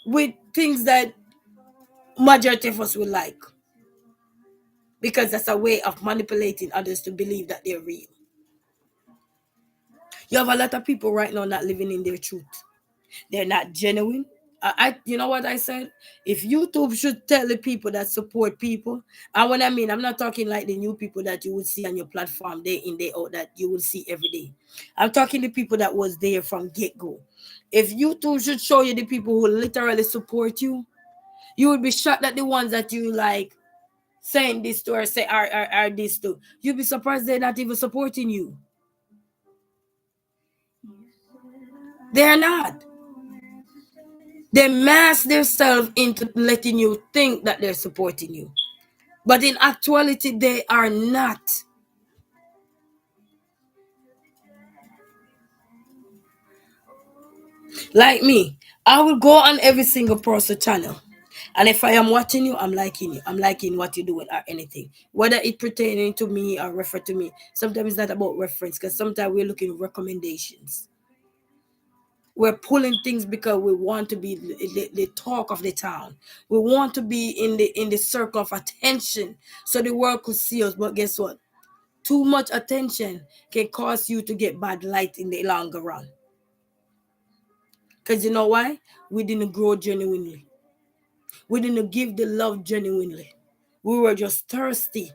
with things that majority of us will like. Because that's a way of manipulating others to believe that they're real. You have a lot of people right now not living in their truth. They're not genuine. You know what I said? If YouTube should tell the people that support people, and when I mean, I'm not talking like the new people that you would see on your platform day in, day out, that you will see every day. I'm talking the people that was there from get-go. If YouTube should show you the people who literally support you, you would be shocked at the ones that you like saying this to or say are this to. You'd be surprised they're not even supporting you. They're not. They mask themselves into letting you think that they're supporting you. But in actuality, they are not. Like me, I will go on every single person channel. And if I am watching you, I'm liking you. I'm liking what you're doing or anything. Whether it pertaining to me or refer to me. Sometimes it's not about reference because sometimes we're looking at recommendations. We're pulling things because we want to be the talk of the town. We want to be in the circle of attention so the world could see us. But guess what? Too much attention can cause you to get bad light in the longer run. Because you know why? We didn't grow genuinely. We didn't give the love genuinely. We were just thirsty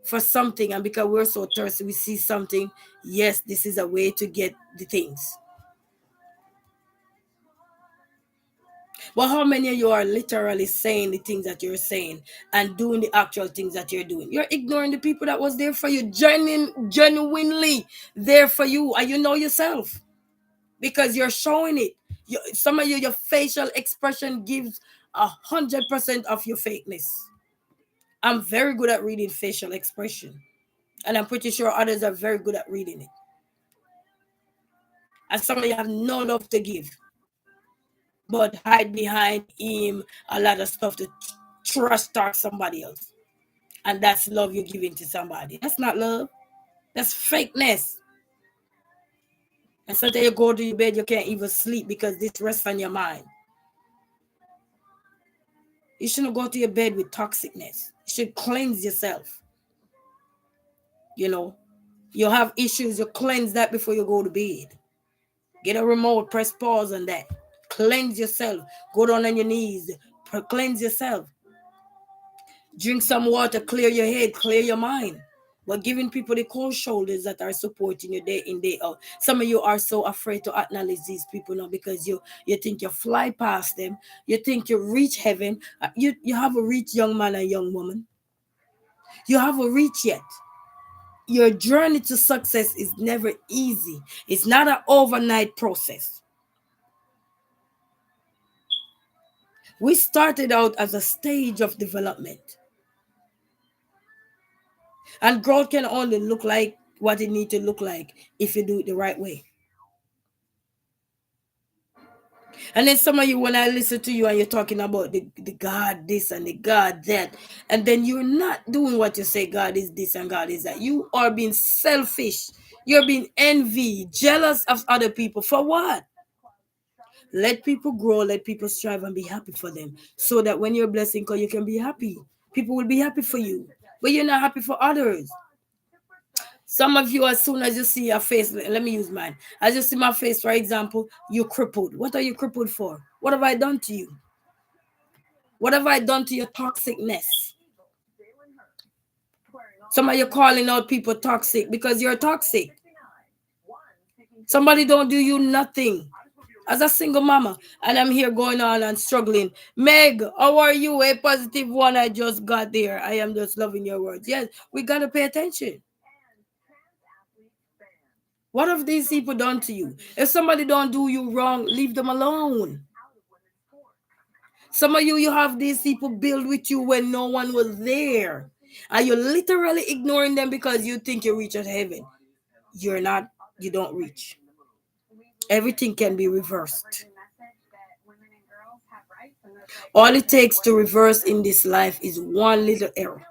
for something. And because we're so thirsty, we see something. Yes, this is a way to get the things. But how many of you are literally saying the things that you're saying and doing the actual things that you're doing? You're ignoring the people that was there for you, genuinely there for you, and you know yourself because you're showing it. Some of you, your facial expression gives 100% of your fakeness. I'm very good at reading facial expression, and I'm pretty sure others are very good at reading it. And some of you have no love to give, but hide behind him a lot of stuff to trust talk somebody else. And that's love you're giving to somebody. That's not love. That's fakeness. And sometimes you go to your bed, you can't even sleep because this rests on your mind. You shouldn't go to your bed with toxicness. You should cleanse yourself. You know, you have issues, you cleanse that before you go to bed. Get a remote, press pause on that. Cleanse yourself. Go down on your knees. Cleanse yourself. Drink some water, clear your head, clear your mind. But giving people the cold shoulders that are supporting you day in, day out. Some of you are so afraid to acknowledge these people now because you think you fly past them. You think you reach heaven. You haven't reached young man and young woman. You haven't reached yet. your journey to success is never easy. It's not an overnight process. We started out as a stage of development, and growth can only look like what it need to look like if you do it the right way. And then some of you, when I listen to you and you're talking about the God this and the God that, and then you're not doing what you say God is this and God is that. You are being selfish. You're being envy, jealous of other people. For what? Let people grow, let people strive and be happy for them. So that when you're blessing, because you can be happy. People will be happy for you. But you're not happy for others. Some of you, as soon as you see your face, let me use mine. As you see my face, for example, you're crippled. What are you crippled for? What have I done to you? What have I done to your toxicness? Some of you calling out people toxic because you're toxic. Somebody don't do you nothing. As a single mama, and I'm here going on and struggling. Meg, how are you? A positive one. I just got there. I am just loving your words. Yes, we gotta pay attention. What have these people done to you? If somebody don't do you wrong, leave them alone. Some of you, you have these people build with you when no one was there. And you're literally ignoring them because you think you reach at heaven. You're not, you don't reach. Everything can be reversed. All it takes to reverse in this life is one little error,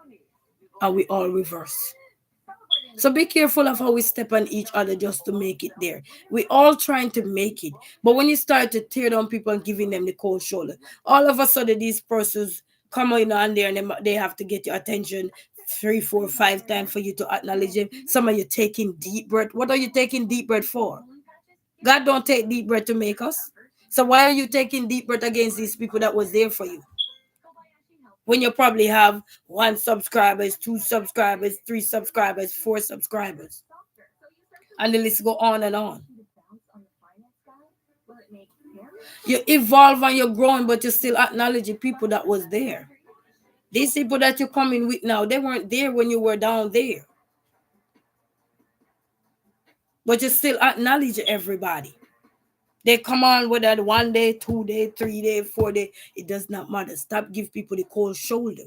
and we all reverse. So be careful of how we step on each other just to make it there. We all trying to make it. But when you start to tear down people and giving them the cold shoulder, all of a sudden these persons come in on there and they have to get your attention 3, 4, 5 times for you to acknowledge them. Some of you taking deep breath. What are you taking deep breath for? God don't take deep breath to make us. So why are you taking deep breath against these people that was there for you? When you probably have 1 subscribers, 2 subscribers, 3 subscribers, 4 subscribers, and the list go on and on. You evolve and you're growing, but you're still acknowledging people that was there. These people that you're coming with now, they weren't there when you were down there. But you still acknowledge everybody. They come on with that 1 day, 2 day, 3 day, 4 day. It does not matter. Stop give people the cold shoulder.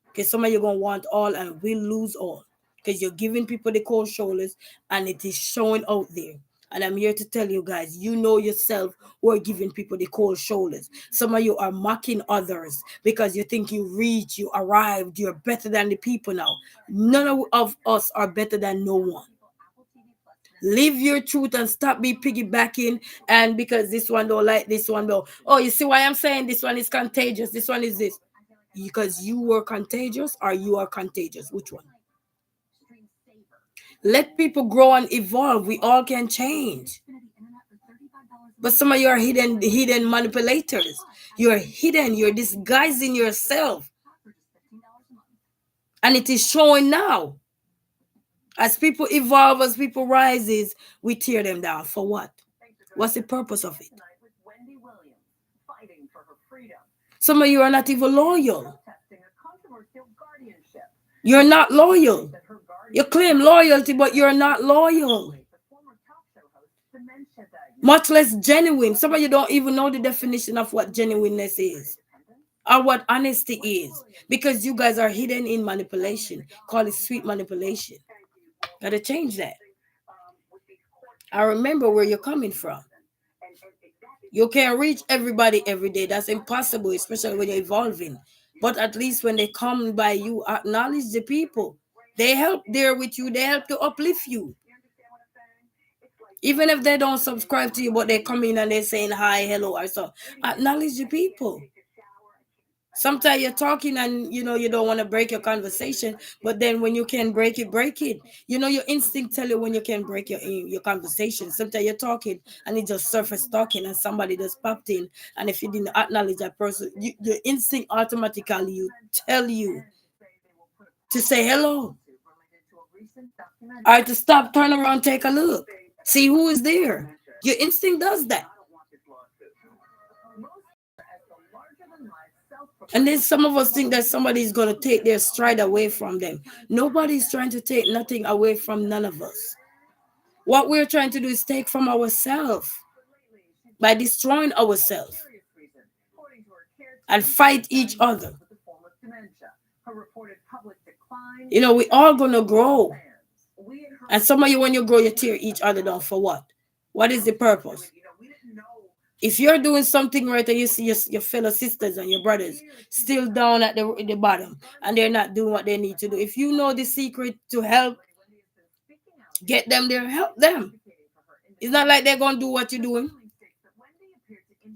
Because some of you gonna want all and will lose all. Because you're giving people the cold shoulders and it is showing out there. And I'm here to tell you guys, you know yourself who are giving people the cold shoulders. Some of you are mocking others because you think you reach, you arrived, you're better than the people now. None of us are better than no one. Live your truth and stop be piggybacking. And because this one don't like this one though. Oh, you see why I'm saying this one is contagious, this one is this? Because you were contagious or you are contagious? Which one? Let people grow and evolve. We all can change. But some of you are hidden manipulators. You're hidden, you're disguising yourself. And it is showing now. As people evolve, as people rises, we tear them down. For what? What's the purpose of it? Some of you are not even loyal. You're not loyal. You claim loyalty, but you're not loyal. Much less genuine. Some of you don't even know the definition of what genuineness is or what honesty is because you guys are hidden in manipulation. Call it sweet manipulation. Gotta change that. I remember where you're coming from. You can't reach everybody every day. That's impossible, especially when you're evolving. But at least when they come by you, acknowledge the people. They help there with you. They help to uplift you. Even if they don't subscribe to you, but they come in and they're saying hi, hello, or so. Acknowledge the people. Sometimes you're talking and you don't want to break your conversation, but then when you can break it, break it. Your instinct tell you when you can break your conversation. Sometimes you're talking and it just surface talking and somebody just popped in, and if you didn't acknowledge that person, your instinct automatically you tell you to say hello or to stop, turn around, take a look, see who is there. Your instinct does that. And then some of us think that somebody's going to take their stride away from them. Nobody's trying to take nothing away from none of us. What we're trying to do is take from ourselves by destroying ourselves and fight each other. You know, we all going to grow. And some of you, when you grow, you tear each other down for what? What is the purpose? If you're doing something right and you see your fellow sisters and your brothers still down at the bottom and they're not doing what they need to do, if you know the secret to help, get them there, help them. It's not like they're going to do what you're doing.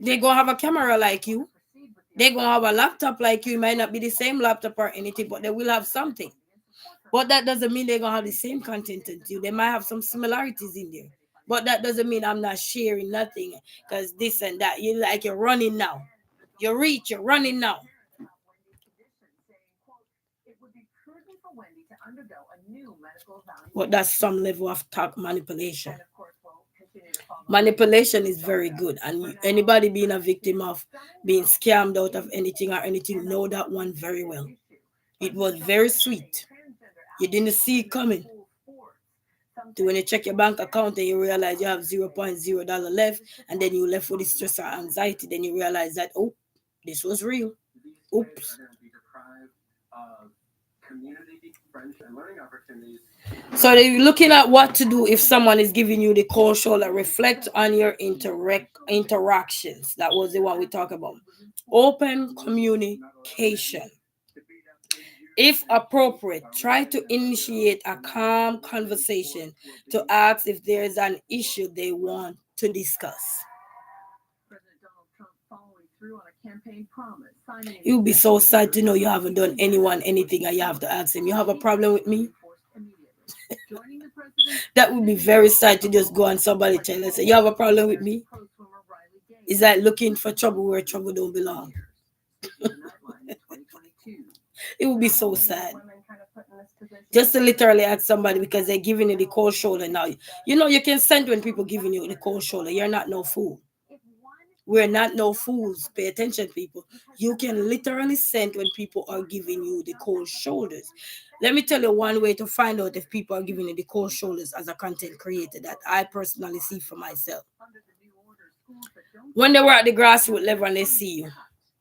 They're going to have a camera like you. They're going to have a laptop like you. It might not be the same laptop or anything, but they will have something. But that doesn't mean they're going to have the same content as you. They might have some similarities in there. But that doesn't mean I'm not sharing nothing because this and that. You're running now. You're running now. But that's some level of talk manipulation. Manipulation is very good. And anybody being a victim of being scammed out of anything or anything, know that one very well. It was very sweet. You didn't see it coming. To when you check your bank account and you realize you have $0.0 left, and then you left with the stress or anxiety, then you realize that, oh, this was real. Oops. So you're looking at what to do if someone is giving you the cold shoulder. Reflect on your interactions. That was the one we talked about. Open communication. If appropriate, try to initiate a calm conversation to ask if there is an issue they want to discuss. You'll be so sad to know you haven't done anyone anything and you have to ask them, you have a problem with me? That would be very sad to just go and somebody tell us, you have a problem with me? It's like looking for trouble where trouble don't belong. It would be so sad. Just to literally ask somebody because they're giving you the cold shoulder now. You know, you can send when people giving you the cold shoulder. You're not no fool. We're not no fools. Pay attention, people. You can literally send when people are giving you the cold shoulders. Let me tell you one way to find out if people are giving you the cold shoulders as a content creator that I personally see for myself. When they were at the grassroots level and they see you,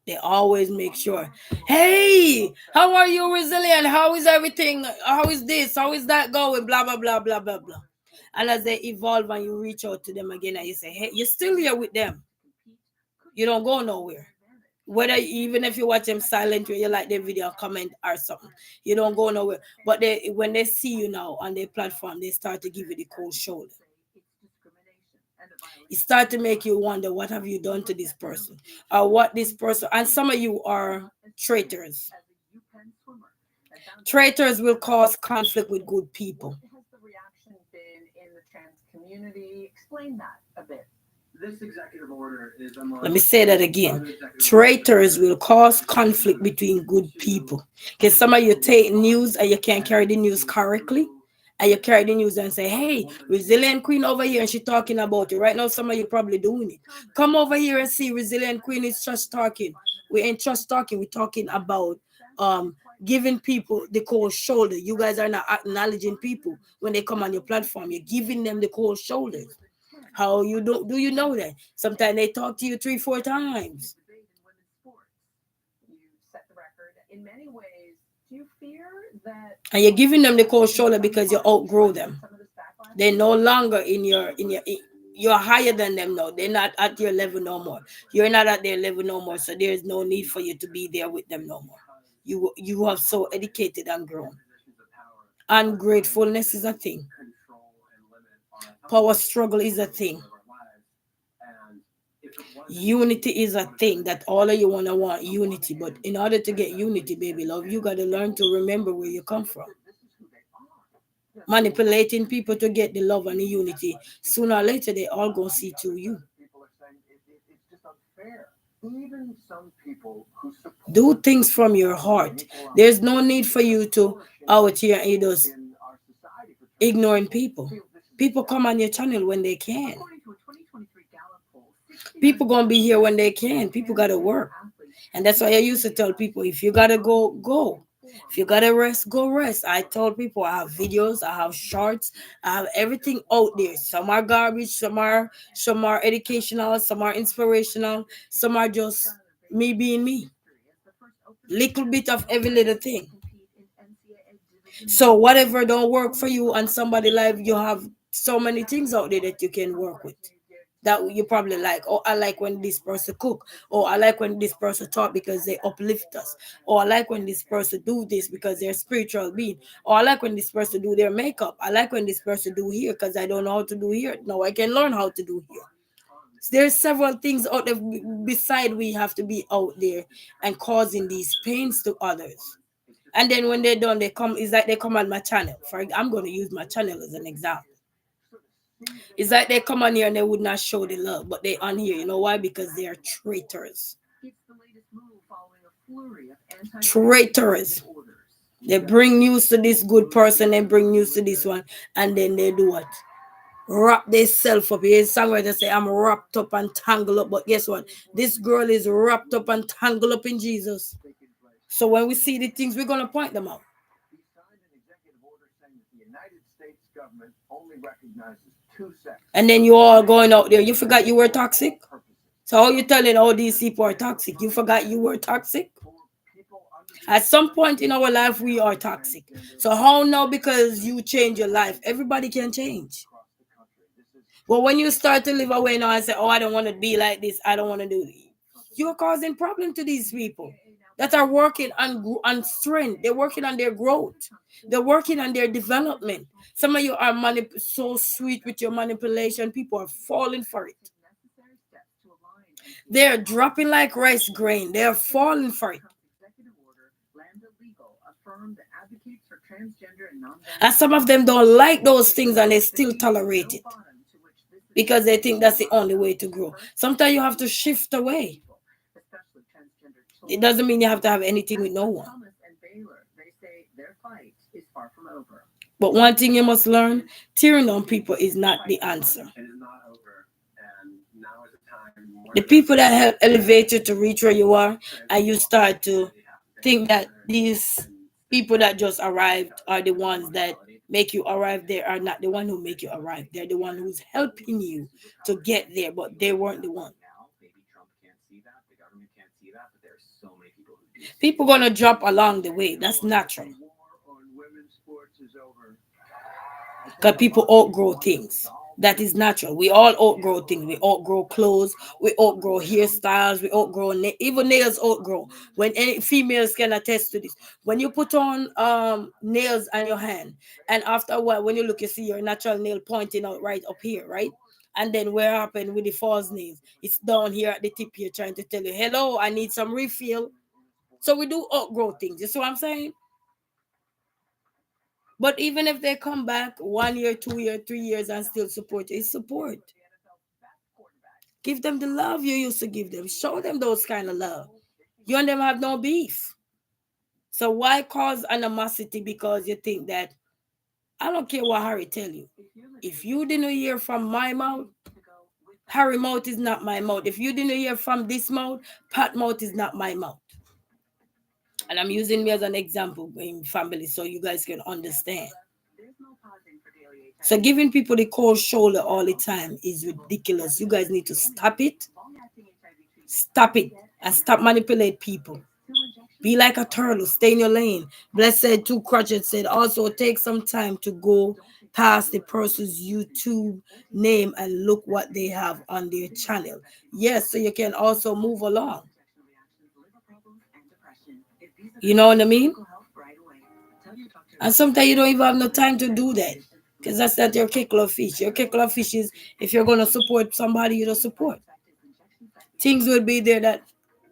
they always make sure, hey, how are you, resilient? How is everything? How is this? How is that going? Blah, blah, blah, blah, blah, blah. And as they evolve and you reach out to them again and you say, hey, you're still here with them. You don't go nowhere. Whether even if you watch them silent where you like their video, comment or something, you don't go nowhere. But when they see you now on their platform, they start to give you the cold shoulder. It start to make you wonder, what have you done to this person? Or what this person, and some of you are traitors. Traitors will cause conflict with good people. Has the reaction been in the trans community? Explain that a bit. This executive order is Let me say that again. Traitors will cause conflict between good people. Because some of you take news and you can't carry the news correctly. And you carry the news and say, hey, Resilient Queen over here and she's talking about it. Right now, some of you probably doing it. Come over here and see Resilient Queen is just talking. We ain't just talking. We're talking about giving people the cold shoulder. You guys are not acknowledging people when they come on your platform. You're giving them the cold shoulders. How you do you know that? Sometimes they talk to you 3-4 times. You set the record in many ways. Do you fear that? And you're giving them the cold shoulder because you outgrow them. They're no longer you're higher than them now. They're not at your level no more. You're not at their level no more. So there's no need for you to be there with them no more. You have so educated and grown. Ungratefulness is a thing. Power struggle is a thing. Unity is a thing that all of you want unity. But in order to get unity, baby love, you got to learn to remember where you come from. Manipulating people to get the love and the unity, sooner or later they all gonna see to you. People are saying it's just unfair. Even some people who support Do things from your heart. There's no need for you to out here and just in our society for ignoring people. People come on your channel when they can. According to a 2023 Gallup poll, People gonna be here when they can. People gotta work. And that's why I used to tell people, if you gotta go, go. If you gotta rest, go rest. I told people I have videos, I have shorts, I have everything out there. Some are garbage, some are educational, some are inspirational, some are just me being me. Little bit of every little thing. So whatever don't work for you and somebody life, you have so many things out there that you can work with. That you probably like. Oh, I like when this person cook. Or I like when this person talk because they uplift us. Or I like when this person do this because they're spiritual being. Or I like when this person do their makeup. I like when this person do here because I don't know how to do here. No, I can learn how to do here. There's several things out there beside we have to be out there and causing these pains to others. And then when they're done, they come. It's like they come on my channel. I'm going to use my channel as an example. It's like they come on here and they would not show the love, but they on here. You know why? Because they are traitors. Traitors. They bring news to this good person, they bring news to this one, and then they do what? Wrap themselves up. Here's somewhere they say, I'm wrapped up and tangled up. But guess what? This girl is wrapped up and tangled up in Jesus. So when we see the things, we're going to point them out. He signed an executive order saying that the United States government only recognizes two sexes. And then you all going out there. You forgot you were toxic? So how you telling all these people are toxic? You forgot you were toxic? At some point in our life, we are toxic. So how now because you change your life? Everybody can change. But when you start to live away now and say, oh, I don't want to be like this, I don't want to do this, you're causing problem to these people that are working on strength. They're working on their growth. They're working on their development. Some of you are so sweet with your manipulation. People are falling for it. They're dropping like rice grain. They're falling for it. And some of them don't like those things and they still tolerate it because they think that's the only way to grow. Sometimes you have to shift away. It doesn't mean you have to have anything with no one. But one thing you must learn, tearing on people is not the answer. The people that help elevate you to reach where you are, and you start to think that these people that just arrived are the ones that make you arrive there, are not the one who make you arrive. They're the one who's helping you to get there, but they weren't the one. People gonna drop along the way. That's natural. Because people outgrow things. That is natural. We all outgrow things. We outgrow clothes. We outgrow hairstyles. We outgrow even nails. Outgrow. When any females can attest to this. When you put on nails on your hand, and after a while, when you look, you see your natural nail pointing out right up here, right? And then what happened with the false nails? It's down here at the tip here, trying to tell you, "Hello, I need some refill." So we do outgrow things. You see what I'm saying? But even if they come back 1 year, 2 year, 3 years and still support you, it's support. Give them the love you used to give them. Show them those kind of love. You and them have no beef. So why cause animosity because you think that I don't care what Harry tell you. If you didn't hear from my mouth, Harry mouth is not my mouth. If you didn't hear from this mouth, Pat mouth is not my mouth. And I'm using me as an example in family so you guys can understand. So giving people the cold shoulder all the time is ridiculous. You guys need to stop it. Stop it. And stop manipulate people. Be like a turtle. Stay in your lane. Blessed Two Crutchet said, also take some time to go past the person's YouTube name and look what they have on their channel. Yes, so you can also move along. You know what I mean? And sometimes you don't even have no time to do that. Because that's not your kickle of fish. Your kickle of fish is if you're going to support somebody, you don't support. Things will be there that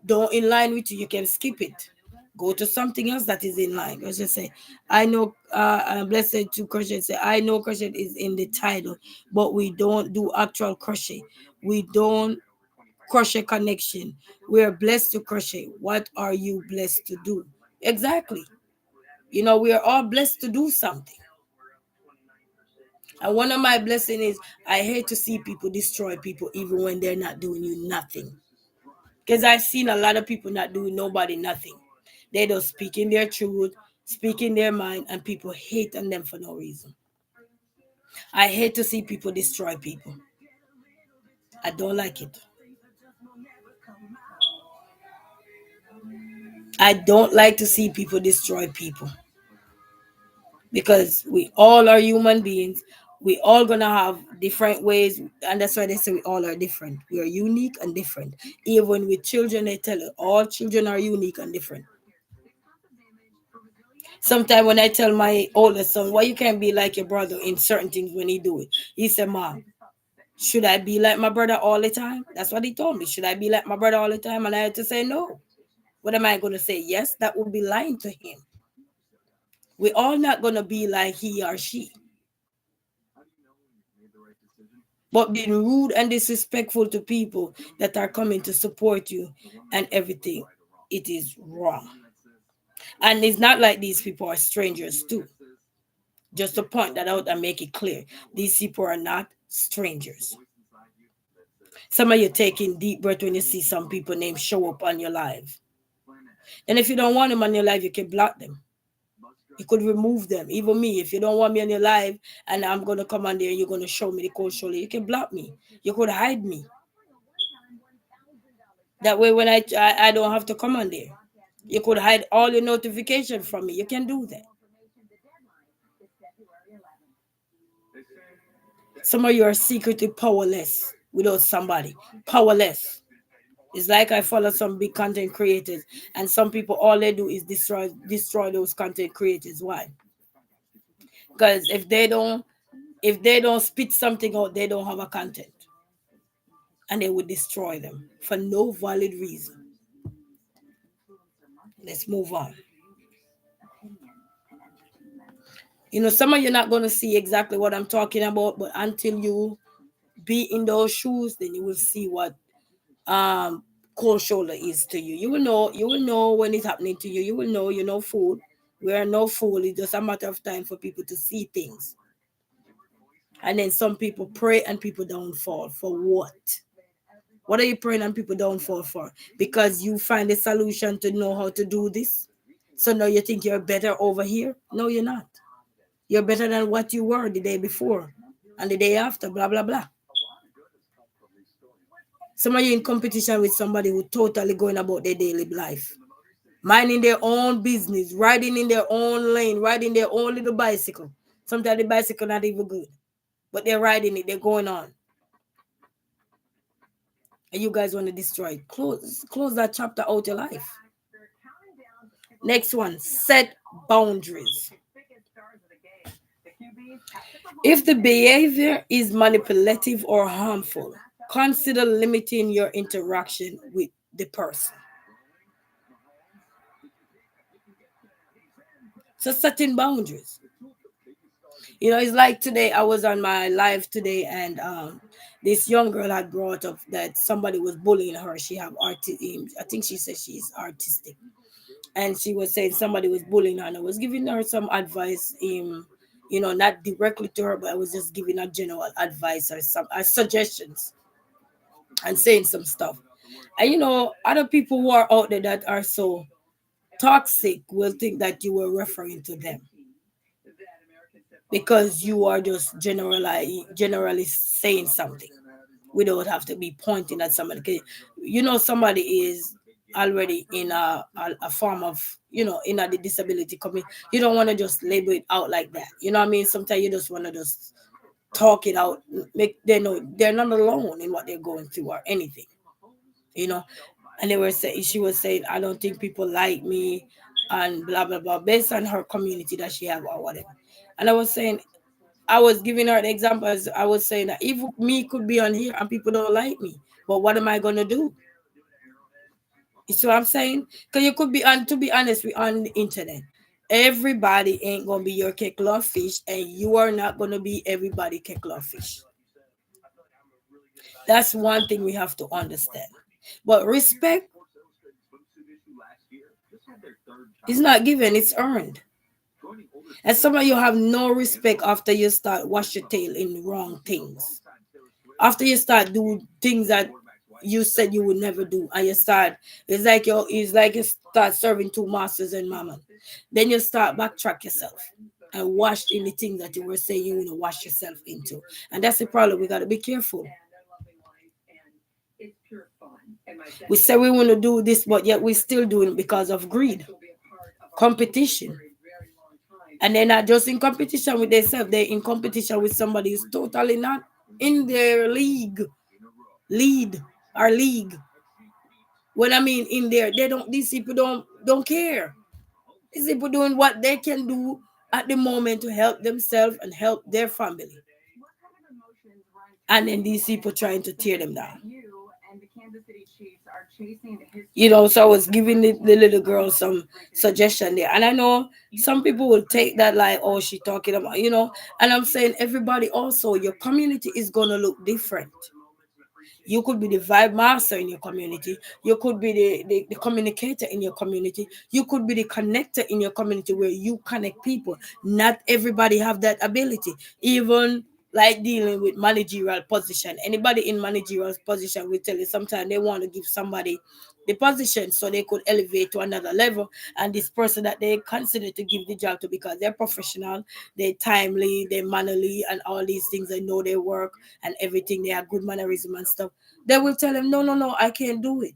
don't in line with you. You can skip it. Go to something else that is in line. Let's just say, I know, Blessed to Crochet say, I know crochet is in the title, but we don't do actual crochet. We don't crochet connection. We are blessed to crochet. What are you blessed to do? Exactly. You know, we are all blessed to do something. And one of my blessings is I hate to see people destroy people even when they're not doing you nothing. Because I've seen a lot of people not doing nobody nothing. They just speaking their truth, speaking their mind, and people hate on them for no reason. I hate to see people destroy people. I don't like it. I don't like to see people destroy people because we all are human beings. We all gonna have different ways, and that's why they say we all are different. We are unique and different. Even with children, they tell you all children are unique and different. Sometimes when I tell my oldest son, why you can't be like your brother in certain things when he do it, he said, "Mom, should I be like my brother all the time?" That's what he told me. Should I be like my brother all the time? And I had to say no. What am I going to say? Yes, that would be lying to him. We're all not going to be like he or she. But being rude and disrespectful to people that are coming to support you and everything, it is wrong. And it's not like these people are strangers too. Just to point that out and make it clear. These people are not strangers. Some of you taking deep breath when you see some people named show up on your live. And if you don't want them on your life, you can block them. You could remove them. Even me, if you don't want me on your live and I'm gonna come on there and you're gonna show me the cold shoulder, you can block me. You could hide me. That way, when I don't have to come on there. You could hide all your notifications from me. You can do that. Some of you are secretly powerless without somebody. Powerless. It's like I follow some big content creators, and some people all they do is destroy those content creators. Why? Because if they don't spit something out, they don't have a content, and they would destroy them for no valid reason. Let's move on. Some of you're not gonna see exactly what I'm talking about, but until you be in those shoes, then you will see what um cold shoulder is to you. You will know when it's happening to you. You will know you're no fool. We are no fool. It's just a matter of time for people to see things. And then some people pray and people don't fall. For what? What are you praying and people don't fall for? Because you find a solution to know how to do this. So now you think you're better over here? No, you're not. You're better than what you were the day before and the day after, blah, blah, blah. Some of you in competition with somebody who totally going about their daily life, minding their own business, riding in their own lane, riding their own little bicycle. Sometimes the bicycle not even good, but they're riding it, they're going on. And you guys want to destroy it. Close that chapter out your life. Next one, set boundaries. If the behavior is manipulative or harmful, consider limiting your interaction with the person. So setting boundaries. It's like today I was on my live today, and this young girl had brought up that somebody was bullying her. She have I think she said she's artistic, and she was saying somebody was bullying her, and I was giving her some advice. Not directly to her, but I was just giving her general advice or some suggestions and saying some stuff. And other people who are out there that are so toxic will think that you were referring to them because you are just generally saying something without have to be pointing at somebody. 'Cause somebody is already in a form of in the disability community. You don't want to just label it out like that. You know what I mean? Sometimes you just want to just talk it out, make they know they're not alone in what they're going through or anything. you know and she was saying, I don't think people like me and blah blah blah, based on her community that she have or whatever. And I was giving her an example. As I was saying that if me could be on here and people don't like me, but what am I gonna do? You see what I'm saying? Because you could be on, to be honest, we on the internet. Everybody ain't gonna be your cake love fish, and you are not gonna be everybody cake love fish. That's one thing we have to understand. But respect is not given, it's earned. And some of you have no respect after you start wash your tail in wrong things. After you start do things that you said you would never do, and you start. It's like you start serving two masters and mammon. Then you start backtrack yourself and wash in the thing that you were saying you want to wash yourself into, and that's the problem. We got to be careful. We say we want to do this, but yet we're still doing it because of greed, competition. And they're not just in competition with themselves, they're in competition with somebody who's totally not in their lead, our league. What I mean in there, they don't. These people don't care. These people doing what they can do at the moment to help themselves and help their family, and then these people trying to tear them down. So I was giving the little girl some suggestion there. And I know some people will take that like, oh, she talking about. And I'm saying everybody also, your community is going to look different. You could be the vibe master in your community. You could be the communicator in your community. You could be the connector in your community where you connect people. Not everybody have that ability. Even like dealing with managerial position. Anybody in managerial position will tell you sometimes they want to give somebody the position so they could elevate to another level. And this person that they consider to give the job to because they're professional, they're timely, they're mannerly, and all these things, they know their work and everything, they have good mannerism and stuff. They will tell them, no, no, no, I can't do it.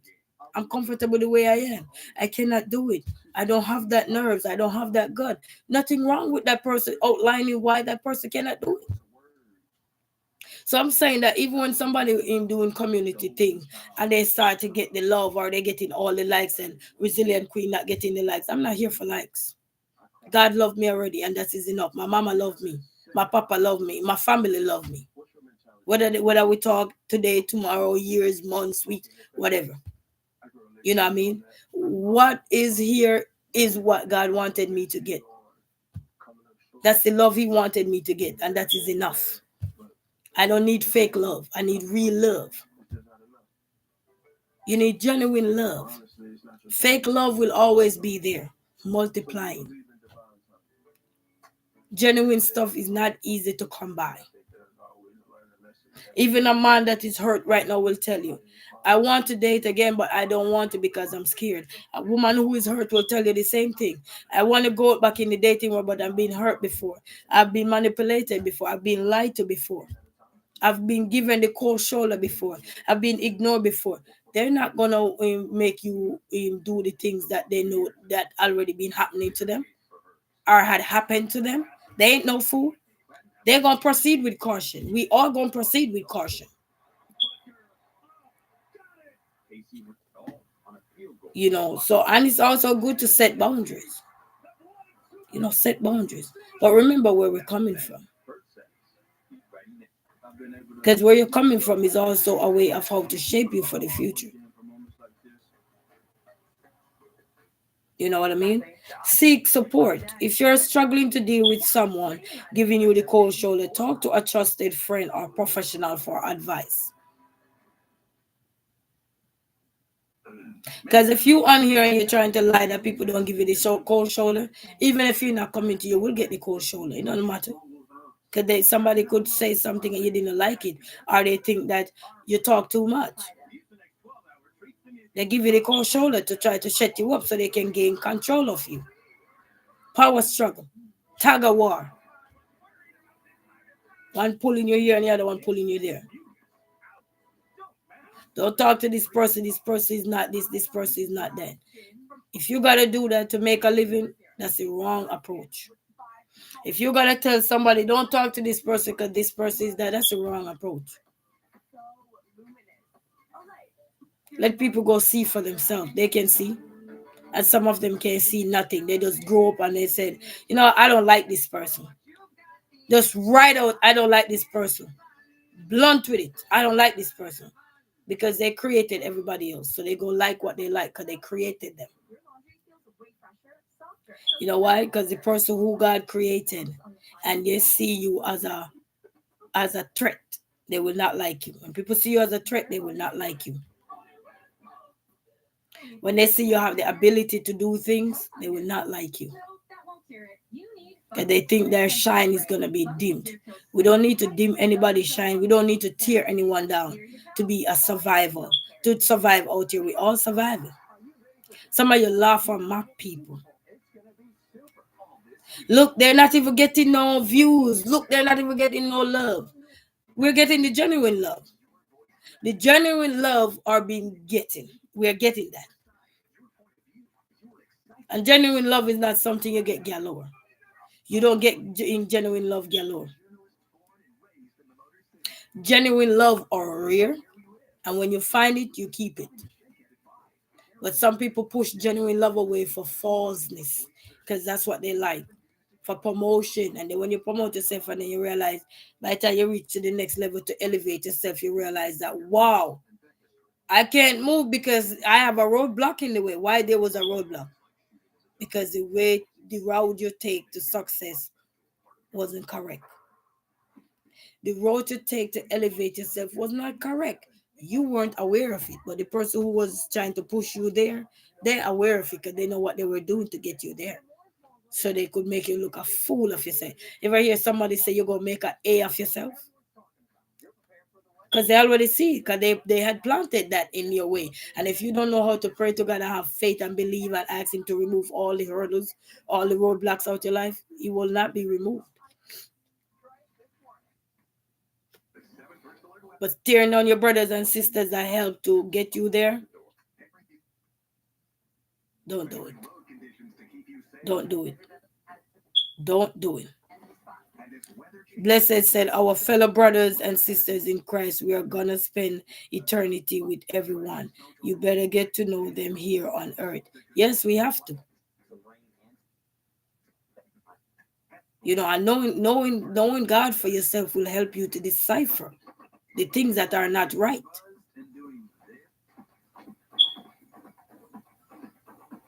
I'm comfortable the way I am. I cannot do it. I don't have that nerves. I don't have that gut. Nothing wrong with that person outlining why that person cannot do it. So I'm saying that even when somebody in doing community thing and they start to get the love or they getting all the likes and resilient queen not getting the likes, I'm not here for likes. God loved me already and that is enough. My mama loved me. My papa loved me. My family loved me. Whether we talk today, tomorrow, years, months, weeks, whatever. You know what I mean? What is here is what God wanted me to get. That's the love He wanted me to get, and that is enough. I don't need fake love. I need real love. You need genuine love. Fake love will always be there, multiplying. Genuine stuff is not easy to come by. Even a man that is hurt right now will tell you, I want to date again, but I don't want to because I'm scared. A woman who is hurt will tell you the same thing. I want to go back in the dating world, but I've been hurt before. I've been manipulated before. I've been lied to before. I've been given the cold shoulder before. I've been ignored before. They're not gonna make you do the things that they know that already been happening to them or had happened to them. They ain't no fool. They're gonna proceed with caution. We all gonna proceed with caution. So and it's also good to set boundaries. Set boundaries. But remember where we're coming from. Because where you're coming from is also a way of how to shape you for the future. You know what I mean? Seek support. If you're struggling to deal with someone giving you the cold shoulder, talk to a trusted friend or professional for advice. Because if you on here and you're trying to lie that people don't give you the cold shoulder, even if you're not coming to you, will get the cold shoulder. It doesn't matter. Because somebody could say something and you didn't like it, or they think that you talk too much. They give you the cold shoulder to try to shut you up so they can gain control of you. Power struggle, tug of war. One pulling you here and the other one pulling you there. Don't talk to this person. This person is not this. This person is not that. If you gotta do that to make a living, that's the wrong approach. If you gotta tell somebody don't talk to this person because this person is that, that's the wrong approach. Let people go see for themselves. They can see. And some of them can't see nothing. They just grow up and they said, I don't like this person. Just write out, I don't like this person. Blunt with it. I don't like this person. Because they created everybody else. So they go like what they like because they created them. You know why? Because the person who God created and they see you as a threat, they will not like you. When people see you as a threat, they will not like you. When they see you have the ability to do things, they will not like you. Because they think their shine is going to be dimmed. We don't need to dim anybody's shine. We don't need to tear anyone down to be a survivor. to survive out here. We all surviving. Some of you laugh or mock people. Look, they're not even getting no views. Look, they're not even getting no love. We're getting the genuine love. The genuine love are being getting. We're getting that. And genuine love is not something you get galore. You don't get in genuine love galore. Genuine love are rare, and when you find it, you keep it. But some people push genuine love away for falseness, because that's what they like, for promotion. And then when you promote yourself, and then you realize by the time you reach to the next level to elevate yourself, you realize that wow, I can't move because I have a roadblock in the way. Why there was a roadblock? Because the route you take to success wasn't correct. The road to take to elevate yourself was not correct. You weren't aware of it, but the person who was trying to push you there, they're aware of it because they know what they were doing to get you there. So they could make you look a fool of yourself. If I hear somebody say you're gonna make an A of yourself, because they already see it, because they had planted that in your way. And if you don't know how to pray to God and have faith and believe and ask Him to remove all the hurdles, all the roadblocks out your life, He will not be removed. But tearing on your brothers and sisters that help to get you there, don't do it. Don't do it. Don't do it. Blessed said, our fellow brothers and sisters in Christ, we are going to spend eternity with everyone. You better get to know them here on earth. Yes, we have to. You know, and knowing God for yourself will help you to decipher the things that are not right.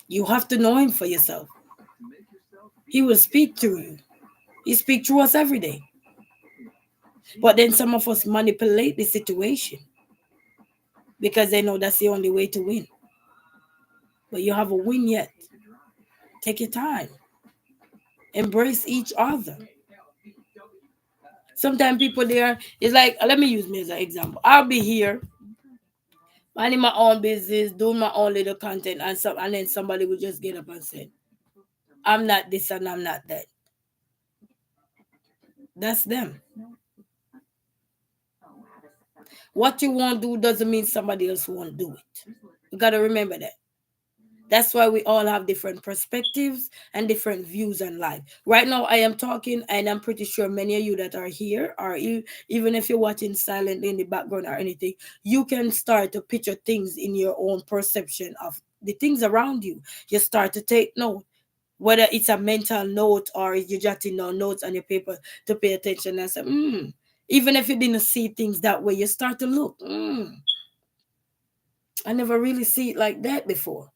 You have to know Him for yourself. He will speak to you. He speaks to us every day. But then some of us manipulate the situation because they know that's the only way to win. But you haven't win yet. Take your time. Embrace each other. Sometimes people there, it's like, let me use me as an example. I'll be here, minding my own business, doing my own little content, and then somebody will just get up and say, I'm not this and I'm not that. That's them. What you won't do doesn't mean somebody else won't do it. You got to remember that. That's why we all have different perspectives and different views on life. Right now, I am talking, and I'm pretty sure many of you that are here, or even if you're watching silently in the background or anything, you can start to picture things in your own perception of the things around you. You start to take note, whether it's a mental note or you're jotting down notes on your paper to pay attention and say, even if you didn't see things that way, you start to look, I never really see it like that before.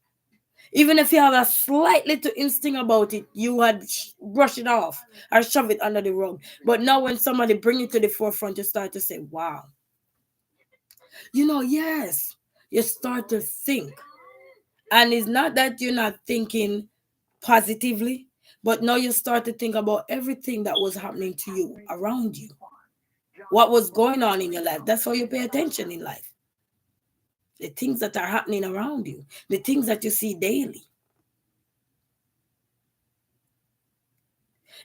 Even if you have a slight little instinct about it, you had brush it off or shove it under the rug. But now when somebody bring it to the forefront, you start to say, wow. Yes, you start to think. And it's not that you're not thinking positively, but now you start to think about everything that was happening to you around you. What was going on in your life. That's how you pay attention in life. The things that are happening around you, the things that you see daily.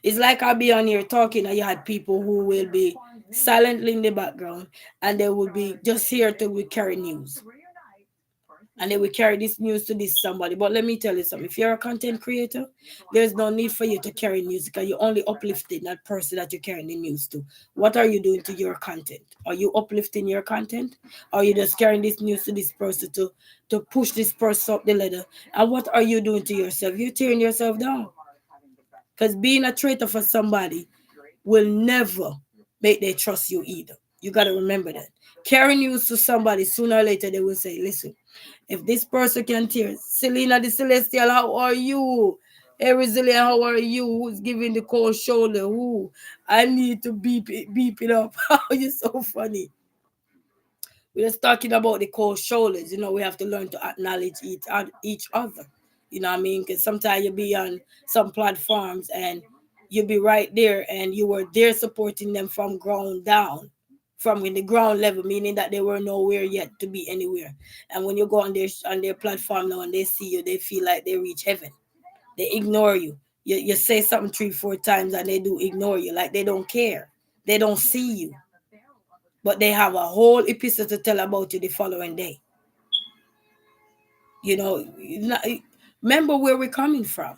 It's like I'll be on here talking and you had people who will be silently in the background and they will be just here to carry news. And they will carry this news to this somebody. But let me tell you something. If you're a content creator, there's no need for you to carry news because you're only uplifting that person that you're carrying the news to. What are you doing to your content? Are you uplifting your content? Or are you just carrying this news to this person to push this person up the ladder? And what are you doing to yourself? You're tearing yourself down. Because being a traitor for somebody will never make they trust you either. You got to remember that. Carrying news to somebody, sooner or later, they will say, listen, if this person can tear, Selena the Celestial, how are you? Hey, Resilient, how are you? Who's giving the cold shoulder? Who? I need to beep it up. How you so funny? We're just talking about the cold shoulders. We have to learn to acknowledge each other. You know what I mean? Because sometimes you'll be on some platforms and you'll be right there and you were there supporting them from ground down, from in the ground level, meaning that they were nowhere yet to be anywhere. And when you go on their platform now and they see you, they feel like they reach heaven. They ignore you. You say something three, four times and they do ignore you, like they don't care. They don't see you. But they have a whole episode to tell about you the following day. You know, remember where we're coming from.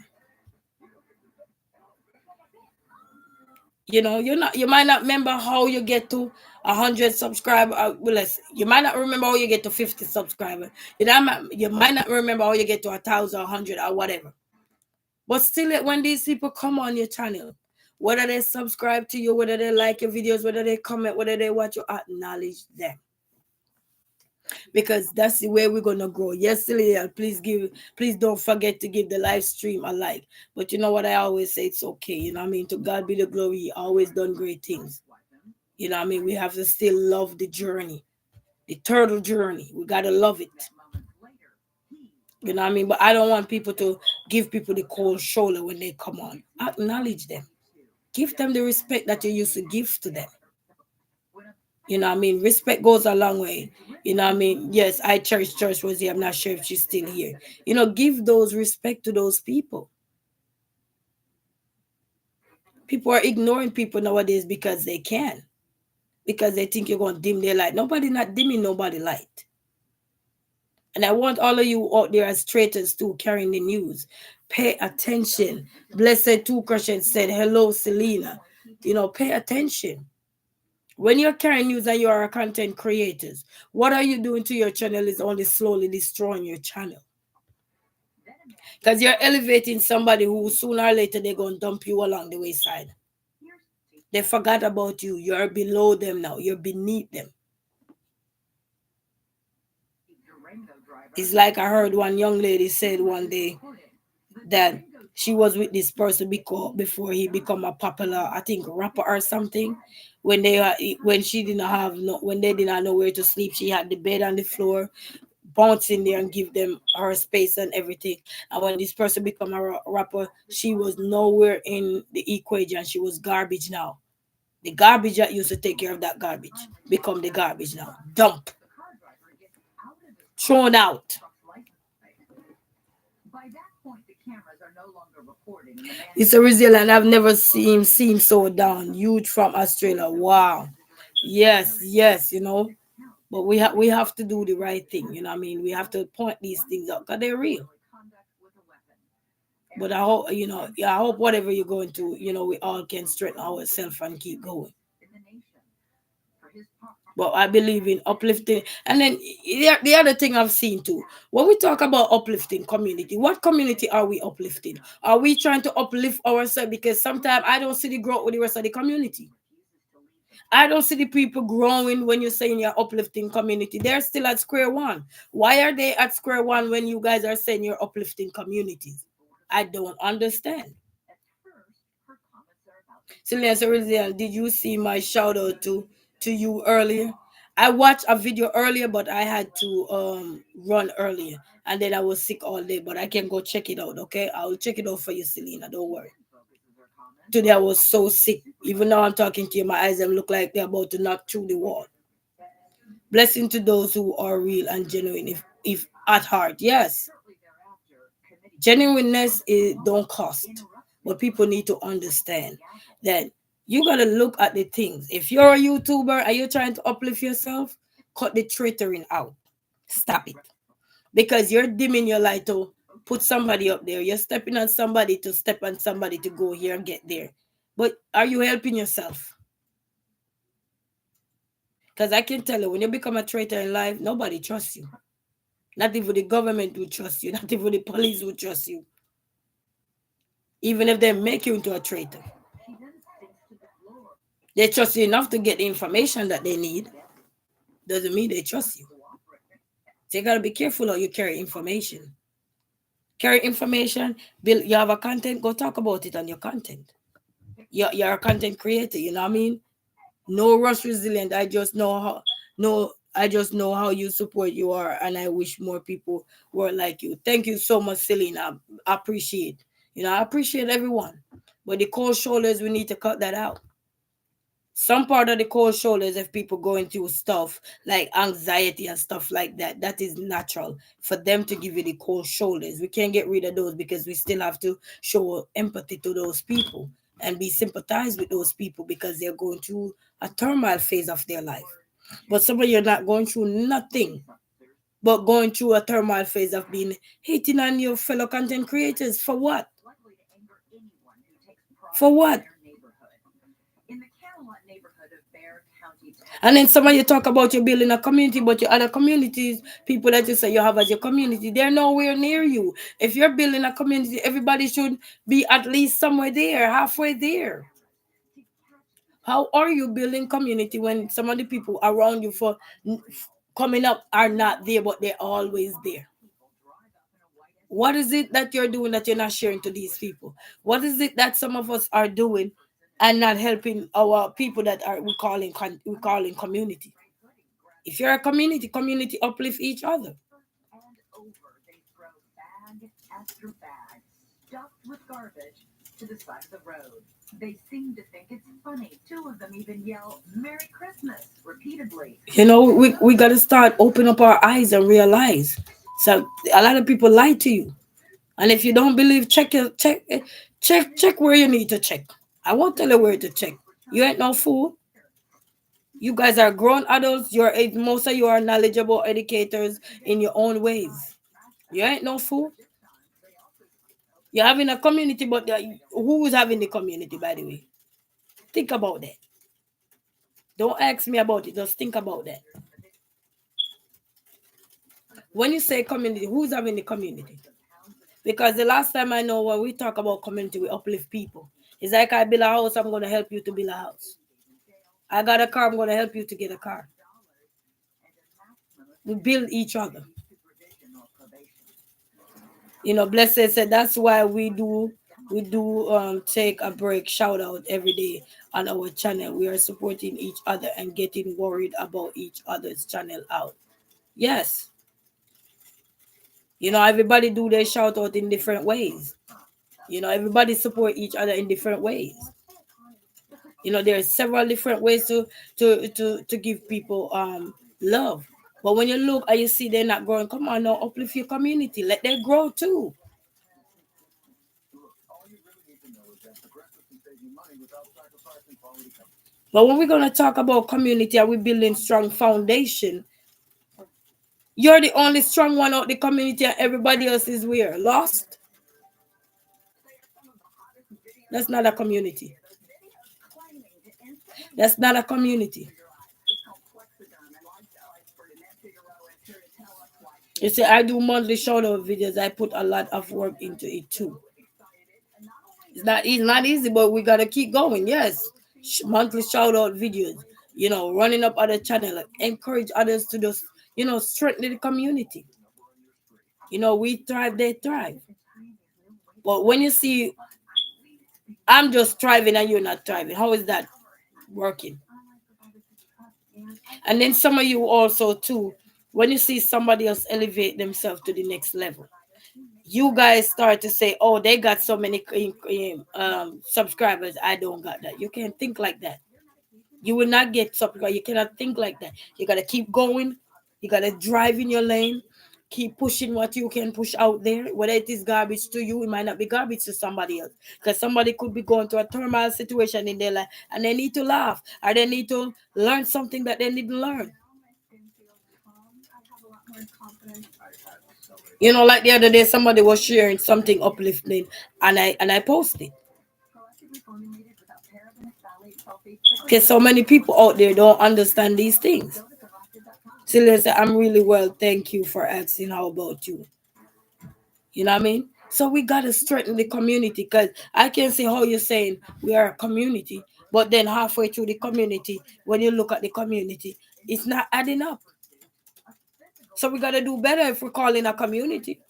You know, you might not remember how you get to 100 subscribers. You might not remember how you get to 50 subscribers. You might not remember how you get to 1,000, 100, or whatever. But still, when these people come on your channel, whether they subscribe to you, whether they like your videos, whether they comment, whether they watch you, acknowledge them, because that's the way we're gonna grow. Yes, Celia, please don't forget to give the live stream a like. But you know what I always say, it's okay. You know what I mean? To God be the glory. He always done great things. You know what I mean? We have to still love the journey, the turtle journey. We gotta love it. You know what I mean? But I don't want people to give people the cold shoulder when they come on. Acknowledge them. Give them the respect that you used to give to them. You know what I mean? Respect goes a long way. You know what I mean? Yes, I church was here. I'm not sure if she's still here. You know, give those respect to those people. People are ignoring people nowadays because they can. Because they think you're going to dim their light. Nobody not dimming nobody light. And I want all of you out there as traitors too, carrying the news. Pay attention. Blessed Two Crushing said, hello, Selena. You know, pay attention. When you're carrying news and you are a content creators, what are you doing to your channel is only slowly destroying your channel. Because you're elevating somebody who sooner or later they're going to dump you along the wayside. They forgot about you. You're below them now. You're beneath them. It's like I heard one young lady said one day that she was with this person before he become a popular, I think, rapper or something. When she didn't have no, when they did not know where to sleep, she had the bed on the floor, bounce in there and give them her space and everything. And when this person become a rapper, she was nowhere in the equation. She was garbage now. The garbage that used to take care of that garbage become the garbage now. Dump. Thrown out. It's a resilient. I've never seen seem so down. Huge from Australia. Wow. Yes, yes, you know. But we have to do the right thing. You know what I mean? We have to point these things out because they're real. But I hope, yeah, I hope whatever you're going to, we all can straighten ourselves and keep going. But I believe in uplifting. And then the other thing I've seen too, when we talk about uplifting community, what community are we uplifting? Are we trying to uplift ourselves? Because sometimes I don't see the growth with the rest of the community. I don't see the people growing when you're saying you're uplifting community. They're still at square one. Why are they at square one when you guys are saying you're uplifting communities? I don't understand. Sylvia, did you see my shout out to you earlier? I watched a video earlier, but I had to run earlier, and then I was sick all day. But I can go check it out. Okay, I will check it out for you, Selena. Don't worry. Today I was so sick. Even now I'm talking to you, my eyes them look like they're about to knock through the wall. Blessing to those who are real and genuine, if at heart. Yes, genuineness don't cost, but people need to understand that you gotta look at the things. If you're a YouTuber and you're trying to uplift yourself, cut the triggering out. Stop it, because you're dimming your light to put somebody up there. You're stepping on somebody to step on somebody to go here and get there. But are you helping yourself? Because I can tell you, when you become a traitor in life, nobody trusts you. Not even the government will trust you. Not even the police will trust you. Even if they make you into a traitor. They trust you enough to get the information that they need. Doesn't mean they trust you. So you gotta be careful how you carry information. Carry information, build, you have a content, go talk about it on your content. You're a content creator, you know what I mean? No rush resilient. I just know how you support you are, and I wish more people were like you. Thank you so much, Selena. I appreciate. I appreciate everyone. But the cold shoulders, we need to cut that out. Some part of the cold shoulders, if people going through stuff like anxiety and stuff like that, that is natural for them to give you the cold shoulders. We can't get rid of those because we still have to show empathy to those people and be sympathized with those people because they're going through a turmoil phase of their life. But some of you are not going through nothing but going through a turmoil phase of being hating on your fellow content creators. For what? Likely to anger anyone who takes pride For in what? their neighborhood. In the Camelot neighborhood of Bexar County, And then some of you talk about you building a community, but your other communities, people that you say you have as your community, they're nowhere near you. If you're building a community, everybody should be at least somewhere there, halfway there. How are you building community when some of the people around you for coming up are not there, but they're always there? What is it that you're doing that you're not sharing to these people? What is it that some of us are doing and not helping our people that are we calling community? If you're a community, community uplift each other. and over, they throw bag after bag stuffed with garbage to the side of the road. They seem to think it's funny. Two of them even yell "Merry Christmas" repeatedly. We got to start open up our eyes and realize. So a lot of people lie to you, and if you don't believe, check where you need to check. I won't tell you where to check. You ain't no fool. You guys are grown adults. Most of you are knowledgeable educators in your own ways. You ain't no fool. You're having a community, but who's having the community, by the way? Think about that. Don't ask me about it. Just think about that. When you say community, who's having the community? Because the last time I know when we talk about community, we uplift people. It's like I build a house, I'm going to help you to build a house. I got a car, I'm going to help you to get a car. We build each other. Blessed said that's why we do take a break shout out every day on our channel. We are supporting each other and getting worried about each other's channel out. Yes. Everybody do their shout out in different ways. Everybody support each other in different ways. There are several different ways to give people love. But when you look and you see they're not growing, come on now, uplift your community. Let them grow too. All you really need to know is that Progressive can save you money without sacrificing quality coverage. But when we're gonna talk about community and we building strong foundation, you're the only strong one out the community and everybody else is where? Lost? That's not a community. That's not a community. You see, I do monthly shout out videos. I put a lot of work into it too. It's not easy, but we gotta keep going. Yes, monthly shout out videos. Running up other channel, like, encourage others to just strengthen the community. We thrive, they thrive. But when you see I'm just thriving and you're not thriving, how is that working? And then some of you also too, when you see somebody else elevate themselves to the next level, you guys start to say, "Oh, they got so many subscribers. I don't got that." You can't think like that. You will not get subscribers. You cannot think like that. You gotta keep going. You gotta drive in your lane. Keep pushing what you can push out there. Whether it is garbage to you, it might not be garbage to somebody else. Because somebody could be going through a turmoil situation in their life and they need to laugh or they need to learn something that they need to learn. Like the other day, somebody was sharing something uplifting, and I posted. Because so many people out there don't understand these things. Celia said, "I'm really well. Thank you for asking. How about you?" You know what I mean? So we gotta strengthen the community because I can see how you're saying we are a community, but then halfway through the community, when you look at the community, it's not adding up. So we gotta do better if we're calling a community.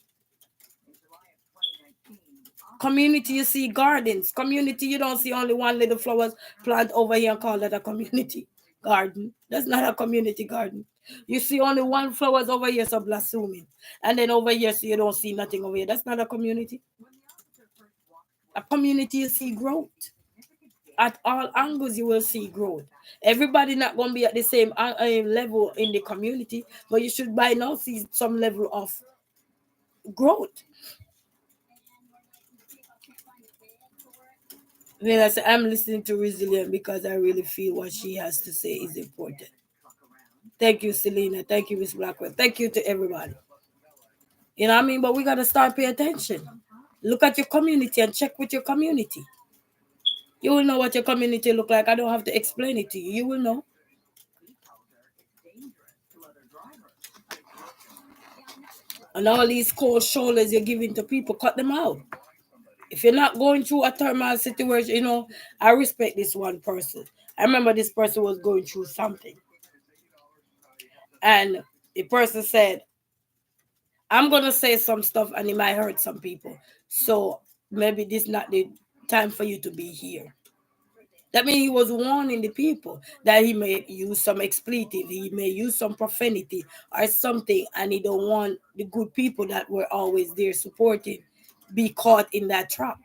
Community, you see gardens. Community, you don't see only one little flowers plant over here and call that a community garden. That's not a community garden. You see only one flowers over here, so blossoming. And then over here, so you don't see nothing over here. That's not a community. A community, you see growth. at all angles you will see growth. Everybody not going to be at the same level in the community, but you should by now see some level of growth. Then I say I'm listening to Resilient because I really feel what she has to say is important. Thank you, Selena. Thank you, Miss Blackwell. Thank you to everybody. You know what I mean? But we gotta start pay attention. Look at your community and check with your community. You will know what your community look like. I don't have to explain it to you. You will know. And all these cold shoulders you're giving to people, cut them out. If you're not going through a turmoil situation, I respect this one person. I remember this person was going through something. And the person said, I'm gonna say some stuff and it might hurt some people. So maybe this is not the time for you to be here. That means he was warning the people that he may use some expletive, he may use some profanity or something, and he don't want the good people that were always there supporting be caught in that trap.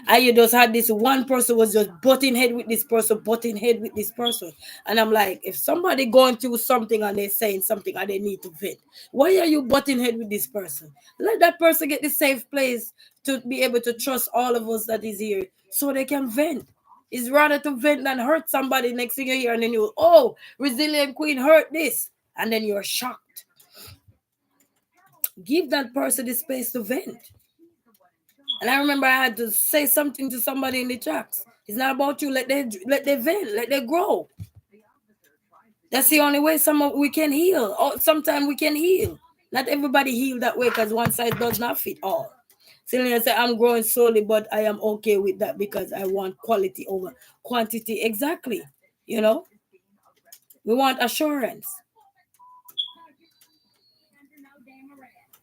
And you just had this one person was just butting head with this person, butting head with this person. And I'm like, if somebody going through something and they're saying something and they need to vent, why are you butting head with this person? Let that person get the safe place to be able to trust all of us that is here so they can vent. It's rather to vent than hurt somebody next thing you hear and then you, oh, resilient queen hurt this. And then you're shocked. Give that person the space to vent. And I remember I had to say something to somebody in the tracks. It's not about you. Let they vent. Let they grow. That's the only way we can heal. Or sometimes we can heal. Not everybody heal that way because one size does not fit all. Celia said, I'm growing slowly, but I am okay with that because I want quality over quantity. Exactly. You know, we want assurance.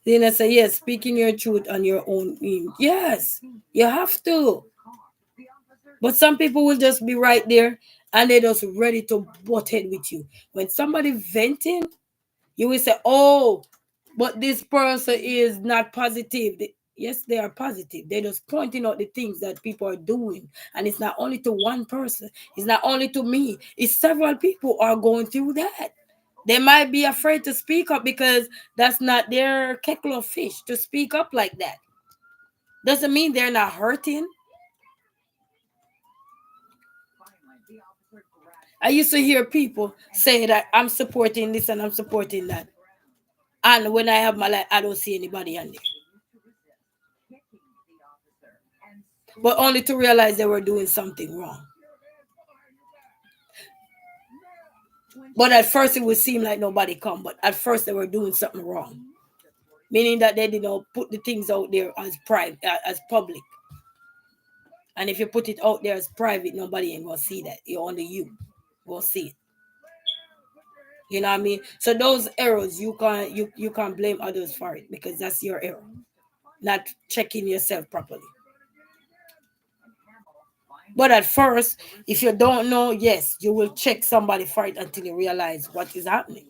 Then I say, yes, speaking your truth on your own. Yes, you have to. But some people will just be right there and they're just ready to butt head with you. When somebody venting, you will say, oh, but this person is not positive. Yes, they are positive. They're just pointing out the things that people are doing. And it's not only to one person. It's not only to me. It's several people are going through that. They might be afraid to speak up because that's not their kettle of fish to speak up like that. Doesn't mean they're not hurting. I used to hear people say that I'm supporting this and I'm supporting that. And when I have my life, I don't see anybody on there. But only to realize they were doing something wrong. But at first it would seem like nobody come. But at first they were doing something wrong. Meaning that they didn't put the things out there as private, as public. And if you put it out there as private, nobody ain't gonna see that. Only you will see it. You know what I mean? So those errors you can't blame others for it because that's your error. Not checking yourself properly. But at first, if you don't know, yes, you will check somebody for it until you realize what is happening.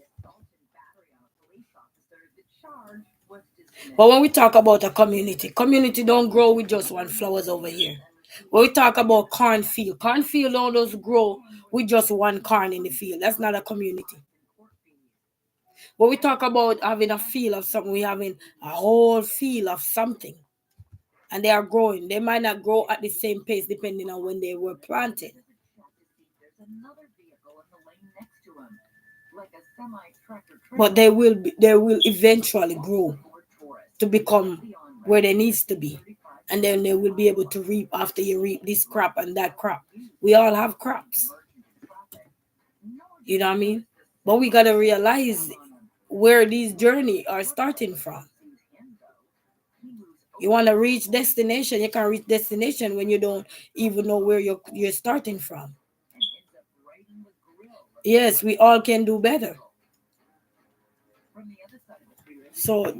But when we talk about a community don't grow with just one flowers over here. When we talk about cornfield don't just grow with just one corn in the field. That's not a community. When we talk about having a field of something, we're having a whole field of something. And they are growing. They might not grow at the same pace depending on when they were planted. But they will eventually grow to become where they needs to be. And then they will be able to reap after you reap this crop and that crop. We all have crops. You know what I mean? But we gotta realize where these journey are starting from. You want to reach destination, you can't reach destination when you don't even know where you're starting from. Yes, we all can do better. So,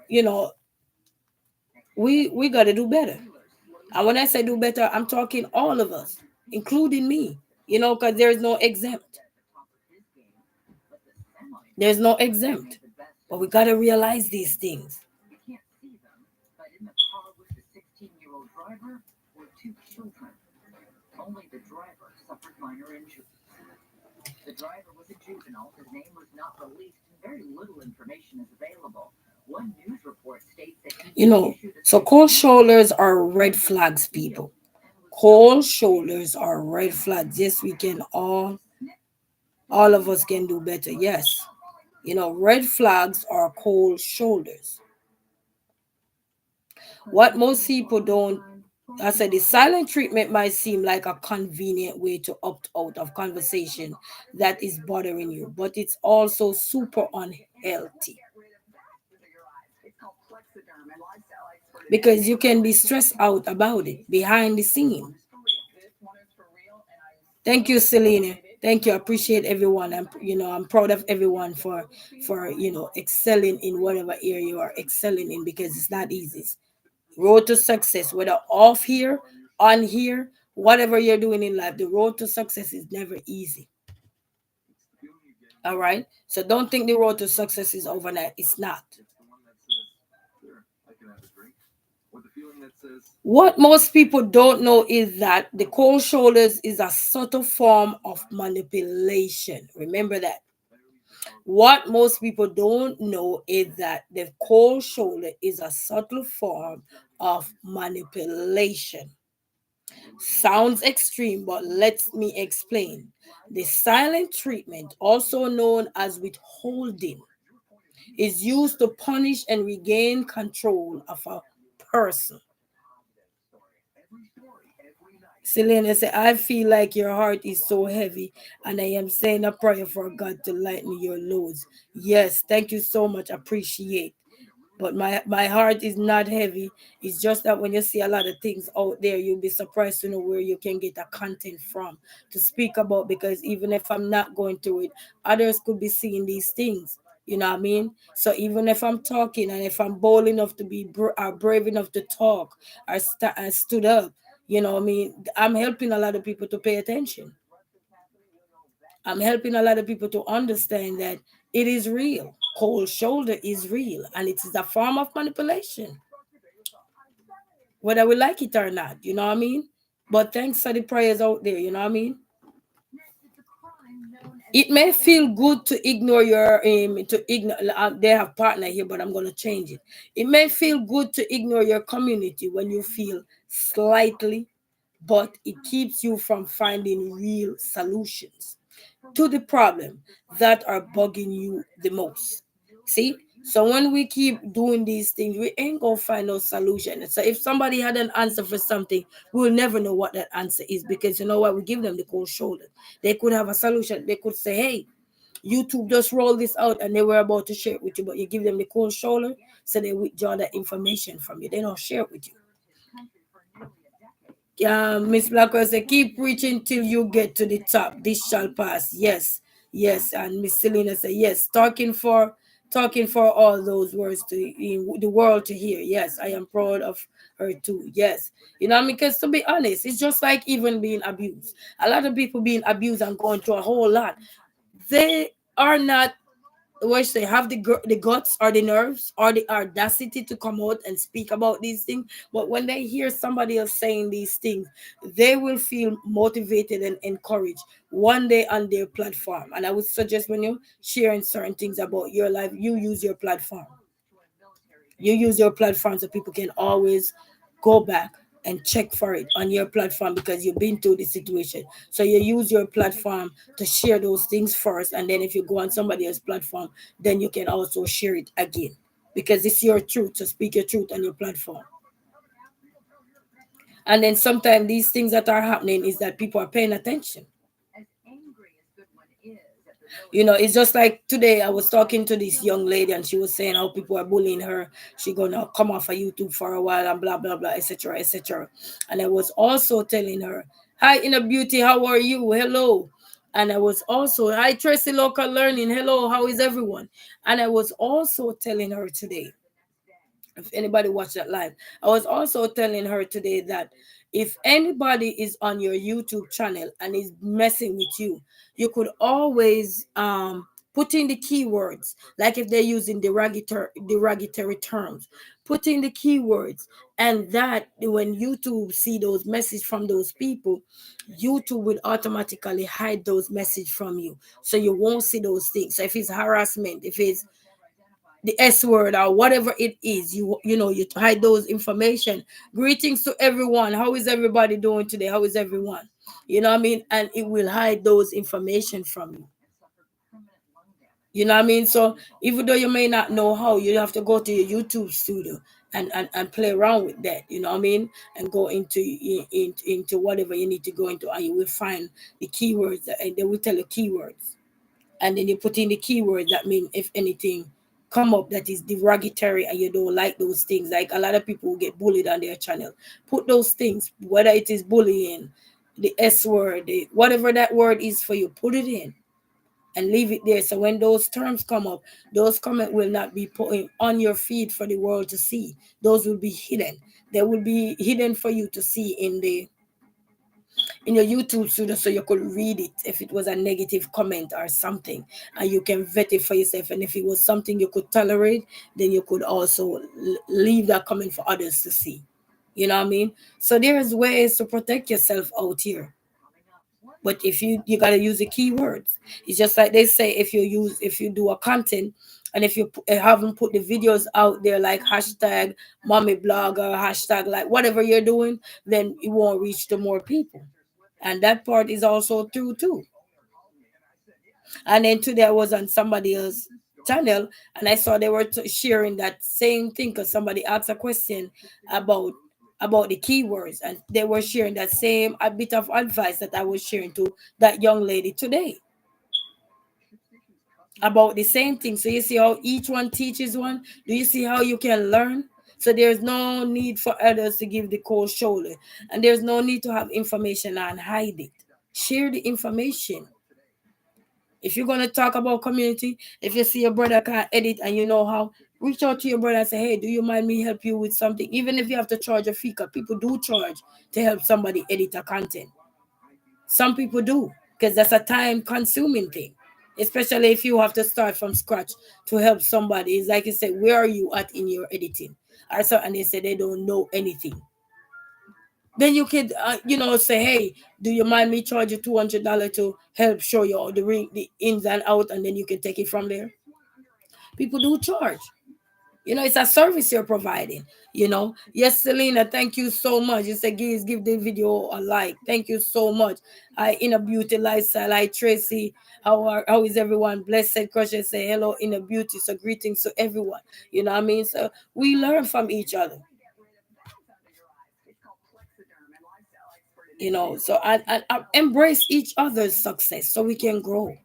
you know, we got to do better. And when I say do better, I'm talking all of us, including me, because there's no exempt. There's no exempt. But we got to realize these things. Only the driver suffered minor injuries. The driver was a juvenile. His name was not released, and very little information is available. One news report states that he You was know, issued a so cold citation shoulders are for red failing to flags, yield people. and was not Cold reinstated. shoulders are red flags. Yes, we can Snip, the all of news us can do hour. better. Yes. You know, red flags are cold shoulders. What most people don't, I said, the silent treatment might seem like a convenient way to opt out of conversation that is bothering you, but it's also super unhealthy because you can be stressed out about it behind the scene. Thank you, Selena. Thank you. I appreciate everyone. I'm proud of everyone for excelling in whatever area you are excelling in because it's not easy. Road to success, whether off here, on here, whatever you're doing in life, the road to success is never easy. All right. So don't think the road to success is overnight. It's not. What most people don't know is that the cold shoulders is a subtle form of manipulation. Remember that. What most people don't know is that the cold shoulder is a subtle form of manipulation. Sounds extreme, but let me explain. The silent treatment, also known as withholding, is used to punish and regain control of a person. Selena said, I feel like your heart is so heavy, and I am saying a prayer for God to lighten your loads. Yes, thank you so much. Appreciate. But my heart is not heavy. It's just that when you see a lot of things out there, you'll be surprised to know where you can get a content from to speak about. Because even if I'm not going through it, others could be seeing these things. You know what I mean? So even if I'm talking and if I'm bold enough to be brave enough to talk, I stood up. You know what I mean? I'm helping a lot of people to pay attention. I'm helping a lot of people to understand that it is real. Cold shoulder is real and it is a form of manipulation, whether we like it or not. You know what I mean? But thanks for the prayers out there. You know what I mean? Next, it's a crime known as It may feel stalking. good to ignore they have partner here, but I'm going to change it. It may feel good to ignore your community when you feel slightly, but it keeps you from finding real solutions For to the one month, problem the site that has are bugging benefited you from an the most. obvious See? military So when uniform. we keep doing these things, we ain't gonna find no solution. So if somebody had an answer for something, we'll never know what that answer is because you know what? We give them the cold shoulder. They could have a solution. They could say, hey, YouTube just rolled this out and they were about to share it with you, but you give them the cold shoulder, so they withdraw that information from you. They don't share it with you. Served his country for nearly a decade. Miss Blackwell said, One keep man preaching killed till in you get to Florida the today top. as This shall pass. unemployment Yes, yes. soars. And Miss Selena said, yes. Talking for all those words to in the world to hear. Yes, I am proud of her too. Yes. You know, because to be honest, it's just like even being abused. A lot of people being abused and going through a whole lot. They are not what they have the guts or the nerves or the audacity to come out and speak about these things, but when they hear somebody else saying these things, they will feel motivated and encouraged one day on their platform. And I would suggest when you're sharing certain things about your life, you use your platform. Close to a military You base. use your platform so people can always go back and check for it on your platform because you've been through the situation. So you use your platform to share those things first, and then if you go on somebody else's platform, then you can also share it again because it's your truth. To speak your truth on your platform. And then sometimes these things that are happening is that people are paying attention. As angry as Goodwin is at the It's military just like today I was talking to this young killing lady and she was saying operation, how people are bullying her. She gonna come off of YouTube for a while and blah blah blah, etc. etc. And I was also telling her, hi Inner Beauty, how are you? Hello. And I was also, hi Tracy Local Learning, hello, how is everyone? And I was also telling her today, the next day. if anybody watched that live, I was also telling her today that if anybody is on your YouTube channel and is messing with you, you could always Put in the keywords, like if they're using derogatory terms, put in the keywords, and that when YouTube see those messages from those people, YouTube will automatically hide those messages from you, so you won't see those things. So if it's harassment, if it's the S word or whatever it is, you hide those information. Greetings to everyone. How is everybody doing today? How is everyone? You know what I mean? And it will hide those information from you. You know what I mean? So even though you may not know how, you have to go to your YouTube studio and play around with that. You know what I mean? And go into whatever you need to go into, and you will find the keywords, and they will tell you keywords, and then you put in the keywords that mean if anything come up that is derogatory and you don't like those things. Like a lot of people who get bullied on their channel, put those things, whether it is bullying, the S word, whatever that word is for you, put it in and leave it there. So when those terms come up, those comments will not be put on your feed for the world to see. Those will be hidden. They will be hidden for you to see in your YouTube studio, so you could read it if it was a negative comment or something, and you can vet it for yourself. And if it was something you could tolerate, then you could also leave that comment for others to see. You know what I mean? So there's ways to protect yourself out here. But if you gotta use the keywords. It's just like they say, if you do a content, and if you haven't put the videos out there like hashtag mommy blogger, hashtag like whatever you're doing, then it won't reach to more people. And that part is also true too. And then today I was on somebody else's channel, and I saw they were sharing that same thing because somebody asked a question about about the keywords, and they were sharing that same a bit of advice that I was sharing to that young lady today about the same thing. So you see how each one teaches one? Do you see how you can learn? So there's no need for others to give the cold shoulder, and there's no need to have information and hide it. Share the information. If you're gonna talk about community, if you see your brother can't edit and you know how, reach out to your brother and say, hey, do you mind me help you with something? Even if you have to charge a fee, because people do charge to help somebody edit a content. Some people do, because that's a time consuming thing. Especially if you have to start from scratch to help somebody. It's like you said, where are you at in your editing? Or so, and they say they don't know anything. Then you could, say, hey, do you mind me charge you $200 to help show you all the ins and out, and then you can take it from there. People do charge. It's a service you're providing. Yes, Selena, thank you so much. You said, give the video a like. Thank you so much. I in a beauty lifestyle. I Tracy. How is everyone? Blessed Crusher say hello in a beauty. So greetings to everyone. You know what I mean? So we learn from each other. So and embrace each other's success so we can grow,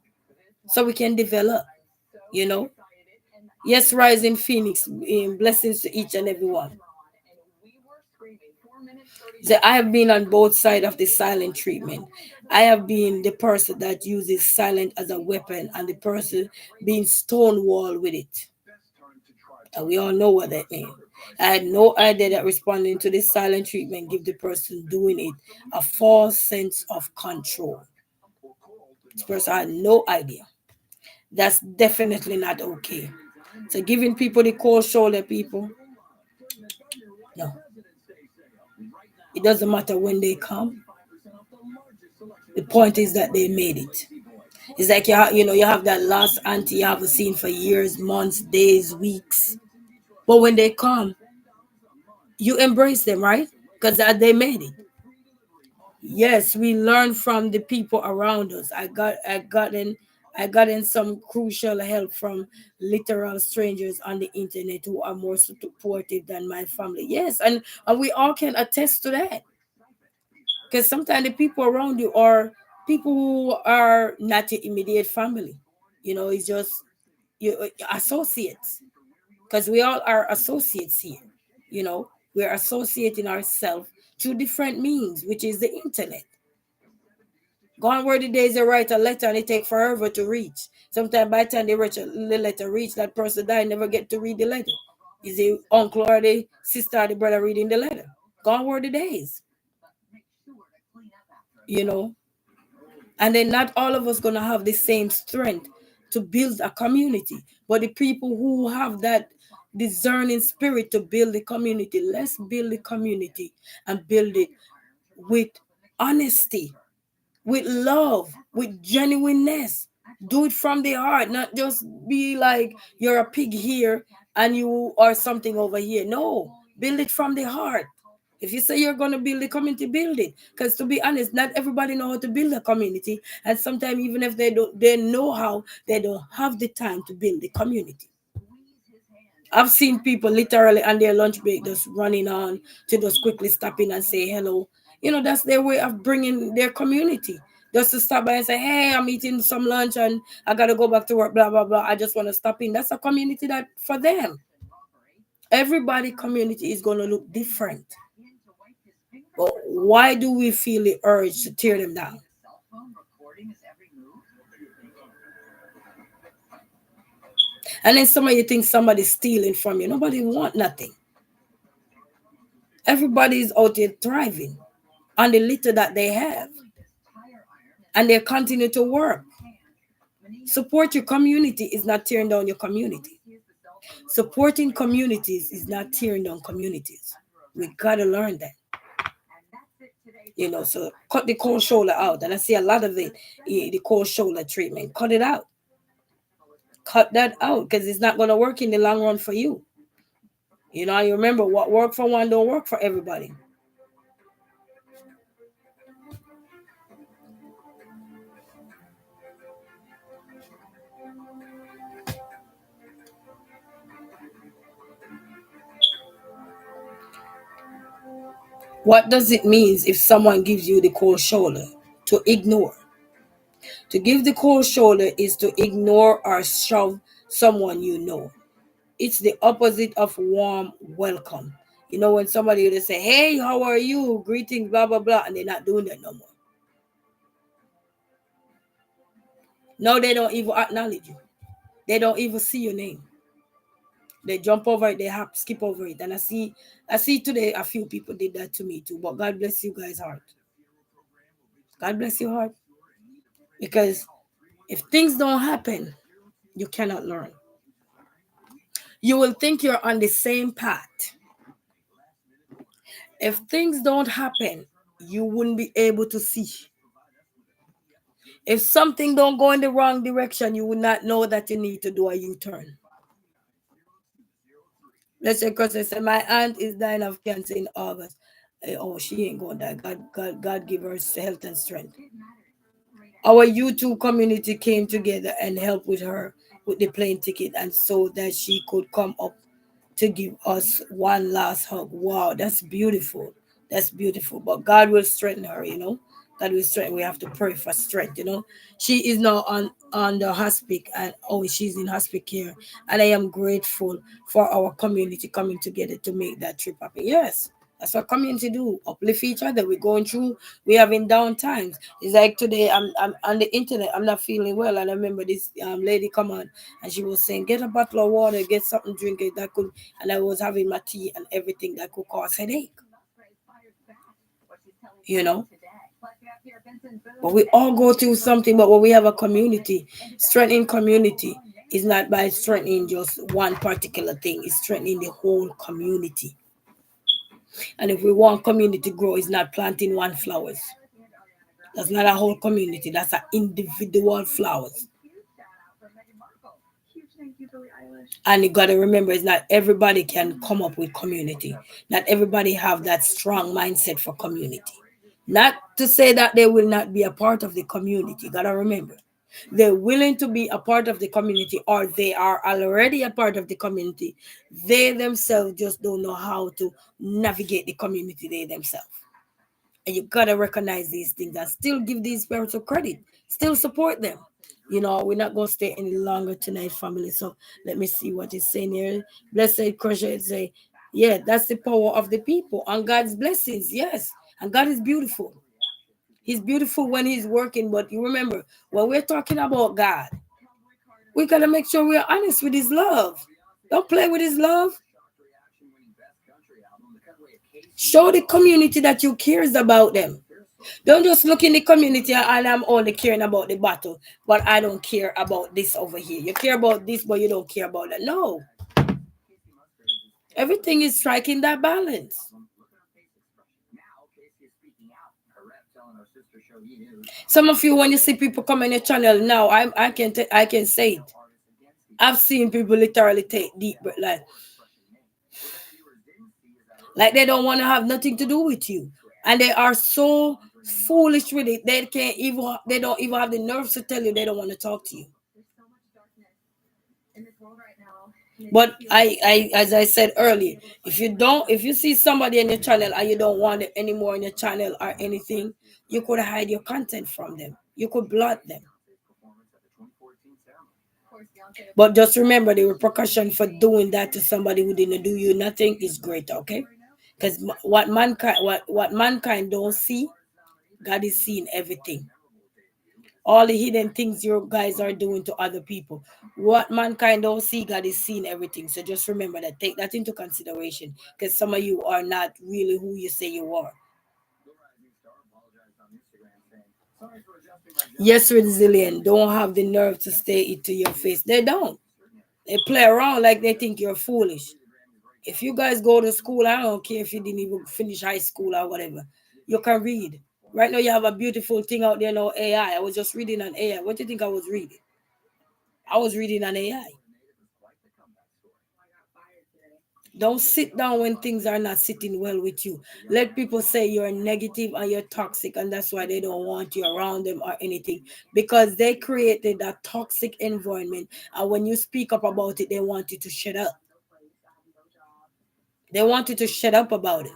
so we can develop. you know yes, rising phoenix, blessings to each and every one. So I have been on both sides of the silent treatment. I have been the person that uses silent as a weapon, and the person being stonewall with it, and we all know what that means. I had no idea that responding to this silent treatment give the person doing it a false sense of control. This person had no idea. That's definitely not okay. So giving people the cold shoulder, people, no. It doesn't matter when they come. The point is that they made it. It's like you have that last auntie you haven't seen for years, months, days, weeks. But when they come, you embrace them, right? Because they made it. Yes, we learn from the people around us. I got in some crucial help from literal strangers on the internet who are more supportive than my family. Yes, and we all can attest to that. Because sometimes the people around you are people who are not your immediate family. It's just you associates. Because we all are associates here. We're associating ourselves through different means, which is the internet. Gone were the days they write a letter and it take forever to reach. Sometimes by the time the letter reach, that person died, never get to read the letter. Is the uncle or the sister or the brother reading the letter? Gone were the days, you know. And then not all of us gonna have the same strength to build a community. But the people who have that discerning spirit to build the community, let's build the community and build it with honesty, with love, with genuineness. Do it from the heart, not just be like you're a pig here and you are something over here. No, build it from the heart. If you say you're going to build a community, build it. Because to be honest, not everybody know how to build a community. And sometimes even if they know how, they don't have the time to build the community. I've seen people literally on their lunch break just running on to just quickly stop in and say hello. That's their way of bringing their community. Just to stop by and say, hey, I'm eating some lunch and I got to go back to work, blah, blah, blah. I just want to stop in. That's a community that for them. Everybody community is going to look different. But why do we feel the urge to tear them down? And then some of you think somebody's stealing from you. Nobody want nothing. Everybody is out there thriving on the little that they have. And they continue to work. Support your community is not tearing down your community. Supporting communities is not tearing down communities. We gotta learn that. So cut the cold shoulder out. And I see a lot of it, the cold shoulder treatment. Cut it out. Cut that out because it's not gonna work in the long run for you. You remember what worked for one don't work for everybody. What does it mean if someone gives you the cold shoulder? To ignore. To give the cold shoulder is to ignore or shove someone you know. It's the opposite of warm welcome. When somebody will say, hey, how are you? Greetings, blah, blah, blah, and they're not doing that no more. No, they don't even acknowledge you. They don't even see your name. They jump over it, skip over it. And I see today a few people did that to me too. But God bless you guys' heart. God bless your heart. Because if things don't happen, you cannot learn. You will think you're on the same path. If things don't happen, you wouldn't be able to see. If something don't go in the wrong direction, you would not know that you need to do a U-turn. Let's say, because I said my aunt is dying of cancer in August. Oh, she ain't gonna die. God give her health and strength. Our YouTube community came together and helped with her with the plane ticket, and so that she could come up to give us one last hug. Wow, that's beautiful. That's beautiful. But God will strengthen her. God will strengthen. We have to pray for strength. She is now on the hospice, and oh, she's in hospice care. And I am grateful for our community coming together to make that trip happen. Yes. That's what community do. Uplift each other. We're going through. We having down times. It's like today. I'm on the internet. I'm not feeling well, and I remember this lady come on, and she was saying, "Get a bottle of water, get something drink it that could." And I was having my tea and everything that could cause headache. You know. But we all go through something. But when we have a community, strengthening community is not by strengthening just one particular thing. It's strengthening the whole community. And if we want community to grow, it's not planting one flowers. That's not a whole community. That's an individual flowers. And you gotta remember, it's not everybody can come up with community. Not everybody have that strong mindset for community. Not to say that they will not be a part of the community. You gotta remember, they're willing to be a part of the community, or they are already a part of the community. They themselves just don't know how to navigate the community they themselves. And you gotta recognize these things and still give these parents credit, still support them. We're not gonna stay any longer tonight, family. So let me see what it's saying here. Blessed Crusher say, yeah, that's the power of the people and God's blessings. Yes, and God is beautiful. He's beautiful when he's working, but you remember when we're talking about God, we gotta make sure we're honest with his love. Don't play with his love. Show the community that you cares about them. Don't just look in the community and I'm only caring about the battle, but I don't care about this over here. You care about this, but you don't care about that. No, everything is striking that balance. Some of you, when you see people come on your channel now, I can say it. I've seen people literally take deep breath, like they don't want to have nothing to do with you, and they are so foolish with it. They don't even have the nerves to tell you they don't want to talk to you. But as I said earlier, if you see somebody in your channel and you don't want it anymore in your channel or anything, you could hide your content from them. You could block them. But just remember the repercussion for doing that to somebody who didn't do you nothing is greater, okay? Because what mankind don't see, God is seeing everything. All the hidden things you guys are doing to other people. What mankind don't see, God is seeing everything. So just remember that. Take that into consideration. Because some of you are not really who you say you are. Yes, resilient. Don't have the nerve to say it to your face. They don't. They play around like they think you're foolish. If you guys go to school, I don't care if you didn't even finish high school or whatever. You can read. Right now, you have a beautiful thing out there now, AI. I was just reading on AI. What do you think I was reading? I was reading on AI. Don't sit down when things are not sitting well with you. Let people say you're negative and you're toxic, and that's why they don't want you around them or anything because they created that toxic environment. And when you speak up about it, they want you to shut up. They want you to shut up about it.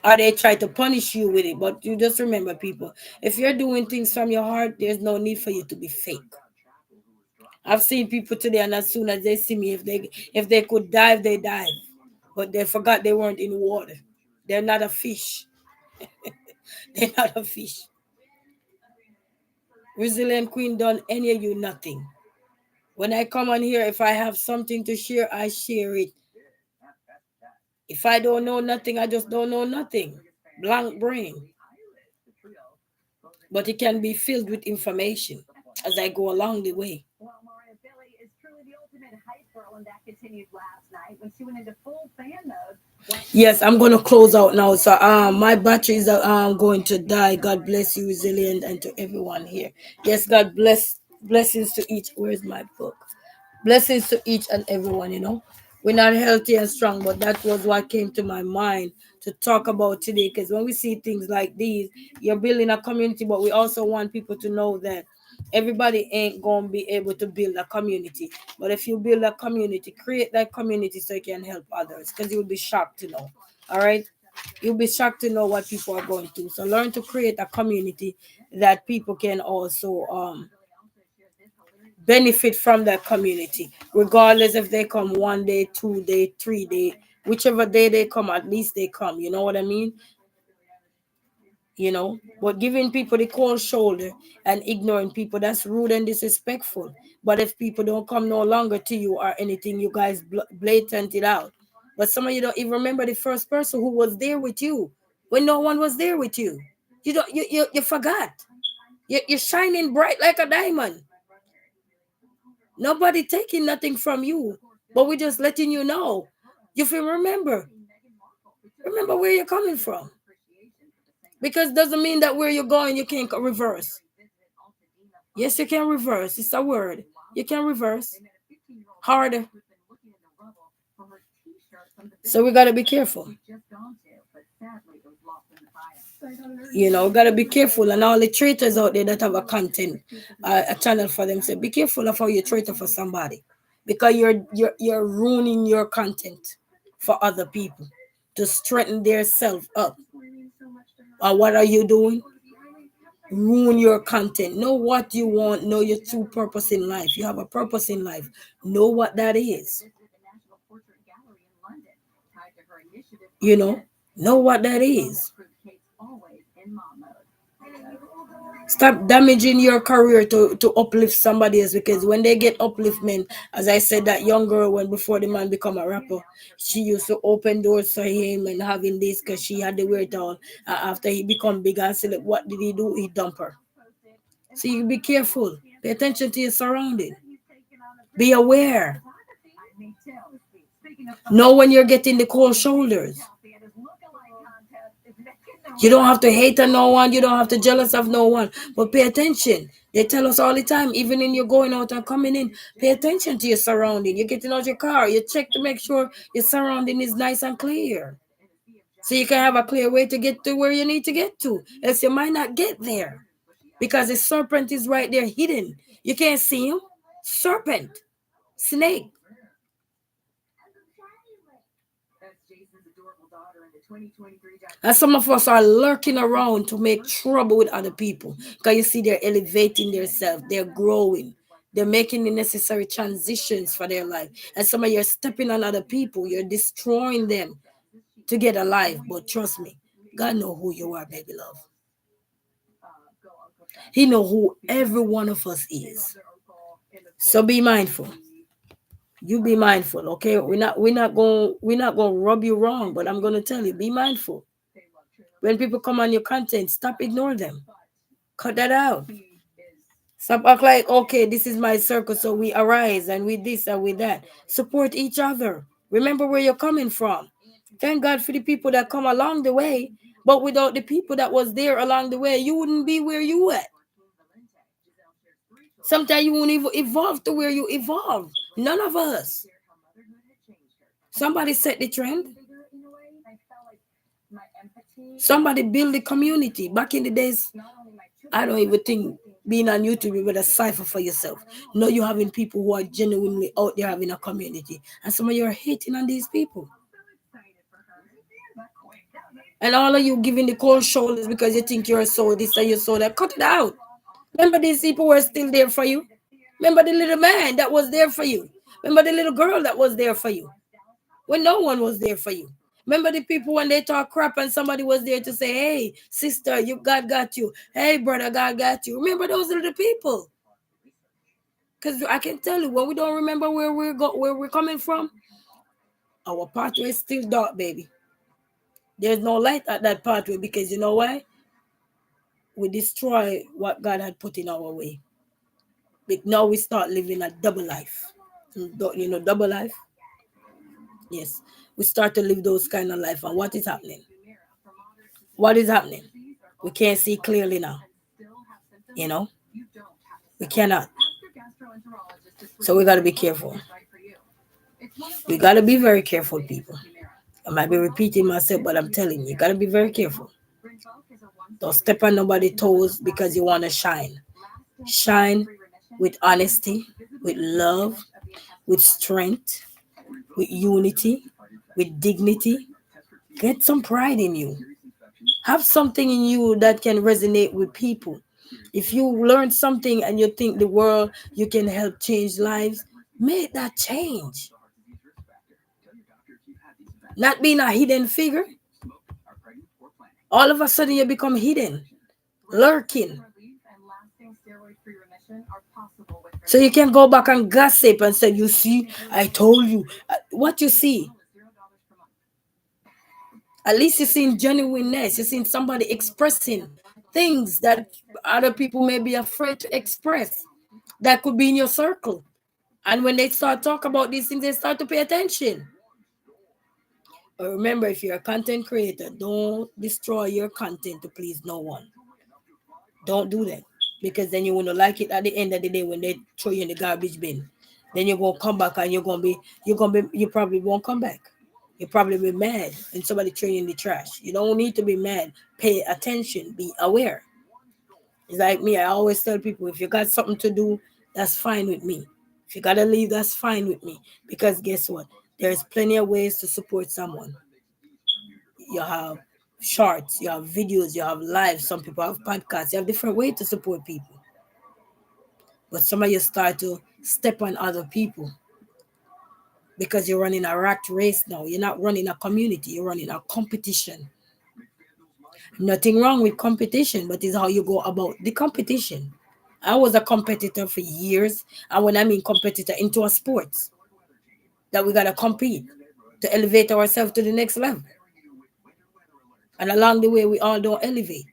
Or they try to punish you with it. But you just remember, people, if you're doing things from your heart, there's no need for you to be fake. I've seen people today, and as soon as they see me, if they could dive, they dive. But they forgot they weren't in water. They're not a fish. They're not a fish. Resilient Queen done any of you nothing. When I come on here, if I have something to share, I share it. If I don't know nothing, I just don't know nothing. Blank brain. But it can be filled with information as I go along the way. Well, Mariah Billy is truly the ultimate hype girl, and that continued last night when she went into full fan mode. Yes, I'm gonna close out now. So my batteries are going to die. God bless you, resilient, and to everyone here. Yes, God blessings to each. Where's my book? Blessings to each and everyone. We're not healthy and strong, but that was what came to my mind to talk about today. Because when we see things like these, you're building a community, but we also want people to know that everybody ain't gonna be able to build a community. But if you build a community, create that community so you can help others. Because you'll be shocked to know. All right. You'll be shocked to know what people are going through. So learn to create a community that people can also benefit from that community, regardless if they come 1 day, 2 day, 3 day, whichever day they come, at least they come. You know what I mean? But giving people the cold shoulder and ignoring people, that's rude and disrespectful. But if people don't come no longer to you or anything, you guys blatant it out. But some of you don't even remember the first person who was there with you when no one was there with you. You don't you forgot. You're shining bright like a diamond. Nobody taking nothing from you, but we're just letting you know. You feel remember where you're coming from, because doesn't mean that where you're going you can't reverse. Yes, you can reverse. It's a word. You can reverse harder. So we got to be careful. Got to be careful. And all the traitors out there that have a content, a channel for themselves, be careful of how you traitor for somebody, because you're ruining your content for other people to strengthen their self up. Or what are you doing? Ruin your content. Know what you want. Know your true purpose in life. You have a purpose in life. Know what that is. Know what that is. Stop damaging your career to uplift somebody else, because when they get upliftment, as I said, that young girl, when before the man become a rapper, she used to open doors for him and having this because she had the wherewithal. After he become big and select, what did he do? He dump her. So you be careful. Pay attention to your surrounding. Be aware. Know when you're getting the cold shoulders. You don't have to hate on no one. You don't have to jealous of no one. But pay attention. They tell us all the time, even in you're going out and coming in, pay attention to your surrounding. You're getting out your car. You check to make sure your surrounding is nice and clear. So you can have a clear way to get to where you need to get to. Else you might not get there. Because the serpent is right there hidden. You can't see him. Serpent. Snake. And some of us are lurking around to make trouble with other people. Because you see, they're elevating themselves, they're growing, they're making the necessary transitions for their life. And some of you are stepping on other people, you're destroying them to get alive. But trust me, God know who you are, baby love. He know who every one of us is. So be mindful. You be mindful, okay? We're not gonna rub you wrong, but I'm gonna tell you, be mindful. When people come on your content, stop ignore them. Cut that out. Stop act like, okay, this is my circle, so we arise and we this and we that. Support each other. Remember where you're coming from. Thank God for the people that come along the way, but without the people that was there along the way, you wouldn't be where you at. Sometimes you won't even evolve to where you evolve. None of us. Somebody set the trend. Somebody build the community. Back in the days, I don't even think being on YouTube, you better cipher for yourself. Know you having people who are genuinely out there having a community. And some of you are hating on these people. And all of you giving the cold shoulders because you think you're so this and you're so that. Cut it out. Remember, these people were still there for you. Remember the little man that was there for you. Remember the little girl that was there for you when no one was there for you. Remember the people when they talk crap and somebody was there to say, hey, sister, you God got you. Hey, brother, God got you. Remember those little people. Because I can tell you, when we don't remember where we're coming from, our pathway is still dark, baby. There's no light at that pathway because you know why? We destroy what God had put in our way. But now we start living a double life. You know, double life? Yes. We start to live those kind of life. And what is happening? What is happening? We can't see clearly now. You know? We cannot. So we got to be careful. We got to be very careful, people. I might be repeating myself, but I'm telling you, you got to be very careful. Don't step on nobody's toes because you want to shine. Shine with honesty, with love, with strength, with unity, with dignity. Get some pride in you. Have something in you that can resonate with people. If you learn something and you think the world you can help change lives, make that change. Not being a hidden figure. All of a sudden you become hidden, lurking. So you can go back and gossip and say, you see, I told you. What you see? At least you're seeing genuineness. You're seeing somebody expressing things that other people may be afraid to express. That could be in your circle. And when they start talk about these things, they start to pay attention. But remember, if you're a content creator, don't destroy your content to please no one. Don't do that. Because then you won't like it at the end of the day when they throw you in the garbage bin. Then you're gonna come back and you probably won't come back. You'll probably be mad and somebody throw you in the trash. You don't need to be mad. Pay attention. Be aware. It's like me. I always tell people, if you got something to do, that's fine with me. If you gotta leave, that's fine with me. Because guess what? There's plenty of ways to support someone. You have shorts, you have videos, you have lives. Some people have podcasts. You have different ways to support people. But some of you start to step on other people because you're running a rat race now. You're not running a community, you're running a competition. Nothing wrong with competition, but it's how you go about the competition. I was a competitor for years, and when I mean competitor, into a sports that we gotta compete to elevate ourselves to the next level. And along the way, we all don't elevate.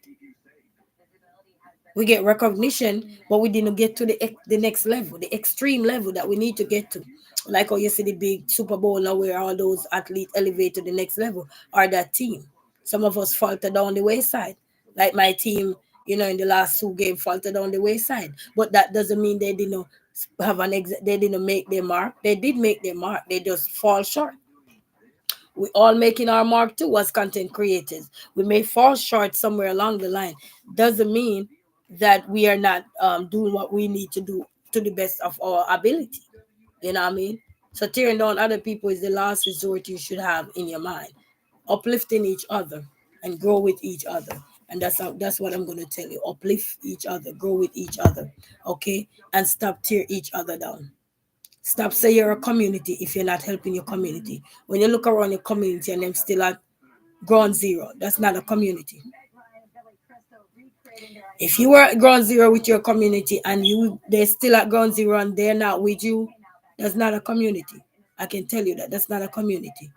We get recognition, but we didn't get to the next level, the extreme level that we need to get to. Like how you see the big Super Bowl now, where all those athletes elevate to the next level, or that team. Some of us falter down the wayside, like my team. In the last two games, faltered down the wayside. But that doesn't mean they didn't they didn't make their mark. They did make their mark. They just fall short. We all making our mark too as content creators. We may fall short somewhere along the line. Doesn't mean that we are not doing what we need to do to the best of our ability. You know what I mean? So tearing down other people is the last resort you should have in your mind. Uplifting each other and grow with each other. And that's what I'm gonna tell you. Uplift each other, grow with each other, okay? And stop tear each other down. Stop say you're a community if you're not helping your community. When you look around your community and them still at ground zero, that's not a community. If you were at ground zero with your community and they're still at ground zero and they're not with you, that's not a community. I can tell you that that's not a community.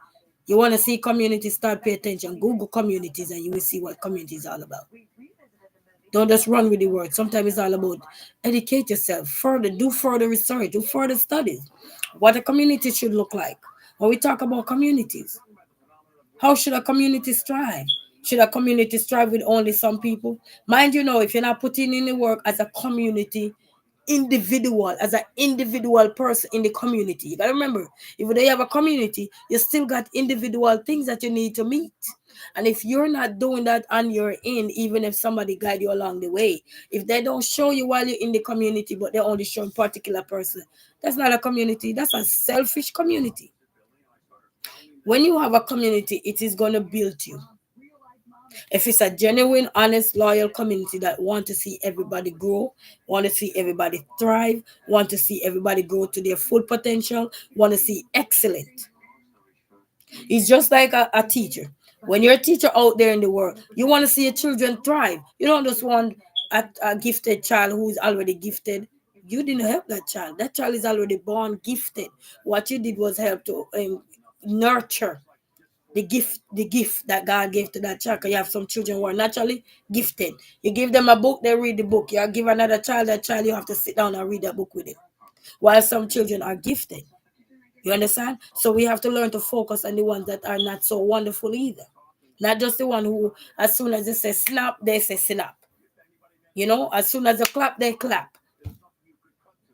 You want to see communities, start pay attention. Google communities and you will see what community is all about. Don't just run with the word. Sometimes it's all about educate yourself further, do further research, do further studies. What a community should look like. When we talk about communities, how should a community strive? Should a community strive with only some people? Mind you know, if you're not putting in the work as a community individual, as an individual person in the community, you gotta remember, if they have a community, you still got individual things that you need to meet. And if you're not doing that on your end, even if somebody guide you along the way, if they don't show you while you're in the community, but they're only showing particular person, that's not a community. That's a selfish community. When you have a community, it is going to build you. If it's a genuine, honest, loyal community that want to see everybody grow, want to see everybody thrive, want to see everybody grow to their full potential, want to see excellent. It's just like a teacher. When you're a teacher out there in the world, you want to see your children thrive. You don't just want a gifted child who is already gifted. You didn't help that child. That child is already born gifted. What you did was help to nurture the gift that God gave to that child. 'Cause you have some children who are naturally gifted. You give them a book, they read the book. You give another child that child, you have to sit down and read that book with him. While some children are gifted. You understand? So we have to learn to focus on the ones that are not so wonderful either. Not just the one who, as soon as they say snap, they say snap. As soon as they clap, they clap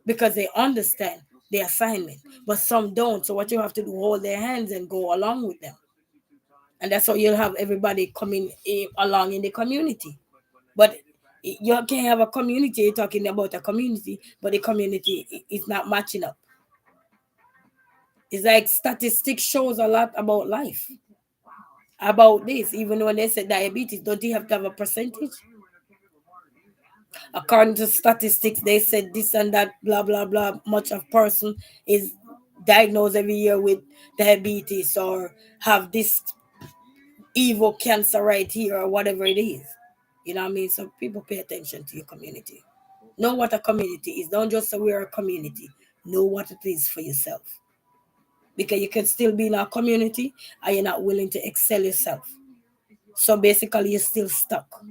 because they understand the assignment. But some don't. So what you have to do, hold their hands and go along with them. And that's how you'll have everybody coming along in the community. But you can't have a community. You're talking about a community, but the community is not matching up. It's like statistics shows a lot about life, about this. Even when they say diabetes, don't you have to have a percentage? According to statistics, they said this and that, blah blah blah. Much of person is diagnosed every year with diabetes or have this evil cancer right here or whatever it is. You know what I mean? So people pay attention to your community. Know what a community is. Don't just say we're a community. Know what it is for yourself. Because you can still be in a community and you're not willing to excel yourself. So basically, you're still stuck.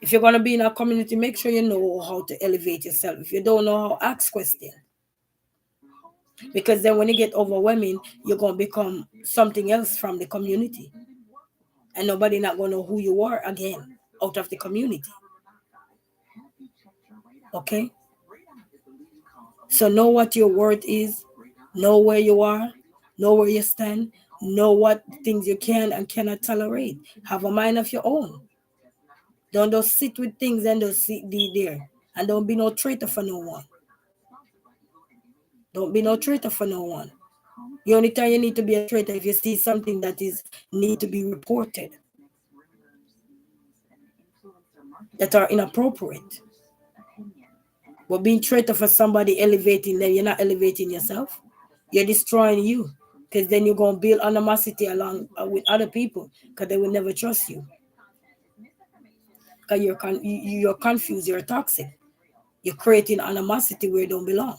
If you're going to be in a community, make sure you know how to elevate yourself. If you don't know how, ask questions. Because then when you get overwhelming, you're going to become something else from the community. And nobody not going to know who you are again out of the community. Okay? So know what your worth is. Know where you are. Know where you stand. Know what things you can and cannot tolerate. Have a mind of your own. Don't just sit with things and just sit there. And don't be no traitor for no one. Don't be no traitor for no one. The only time you need to be a traitor if you see something that is need to be reported that are inappropriate. But being traitor for somebody elevating them, you're not elevating yourself. You're destroying you. Because then you're going to build animosity along with other people because they will never trust you. because you're confused, you're toxic, you're creating animosity where it don't belong.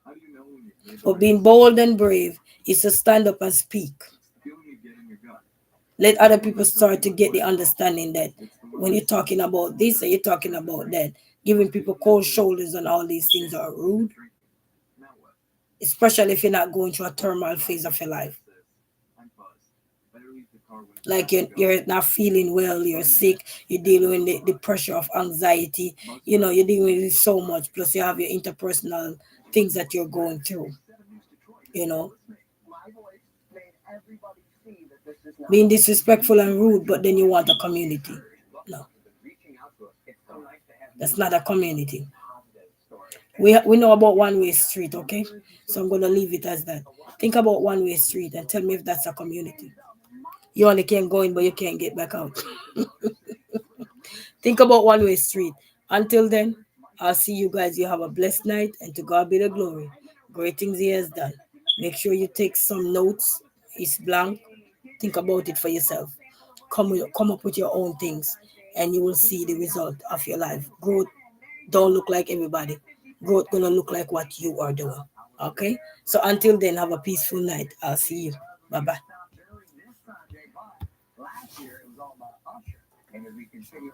How do you know when you've lived But right? being bold and brave is to stand up and speak. Feeling you get in your gut. Let other people start to get the understanding that It's the when you're talking about this and you're talking about that, giving people cold shoulders and all these things are rude, now what? especially if you're not going through a turmoil phase of your life. I'm buzzed. Better leave the car when it's Like time to go. you're not feeling well, you're sick, you're dealing with the pressure of anxiety, you're dealing with so much, plus you have your interpersonal things that you're going through, 6-7 News Detroit is you here know, with me. My voice made everybody see that this is not being about disrespectful and rude, but then you want a community. Look, No, you've been reaching out to us. It's so nice to have that's you not a community. positive story. We know about one way street, okay? So I'm gonna leave it as that. Think about one way street and tell me if that's a community. You only can go in, but you can't get back out. Think about one way street. Until then, I'll see you guys. You have a blessed night, and to God be the glory. Great things He has done. Make sure you take some notes. It's blank. Think about it for yourself. Come up with your own things, and you will see the result of your life. Growth don't look like everybody. Growth gonna look like what you are doing. Okay. So until then, have a peaceful night. I'll see you. Bye bye. Last year it was all about Usher. And as we continue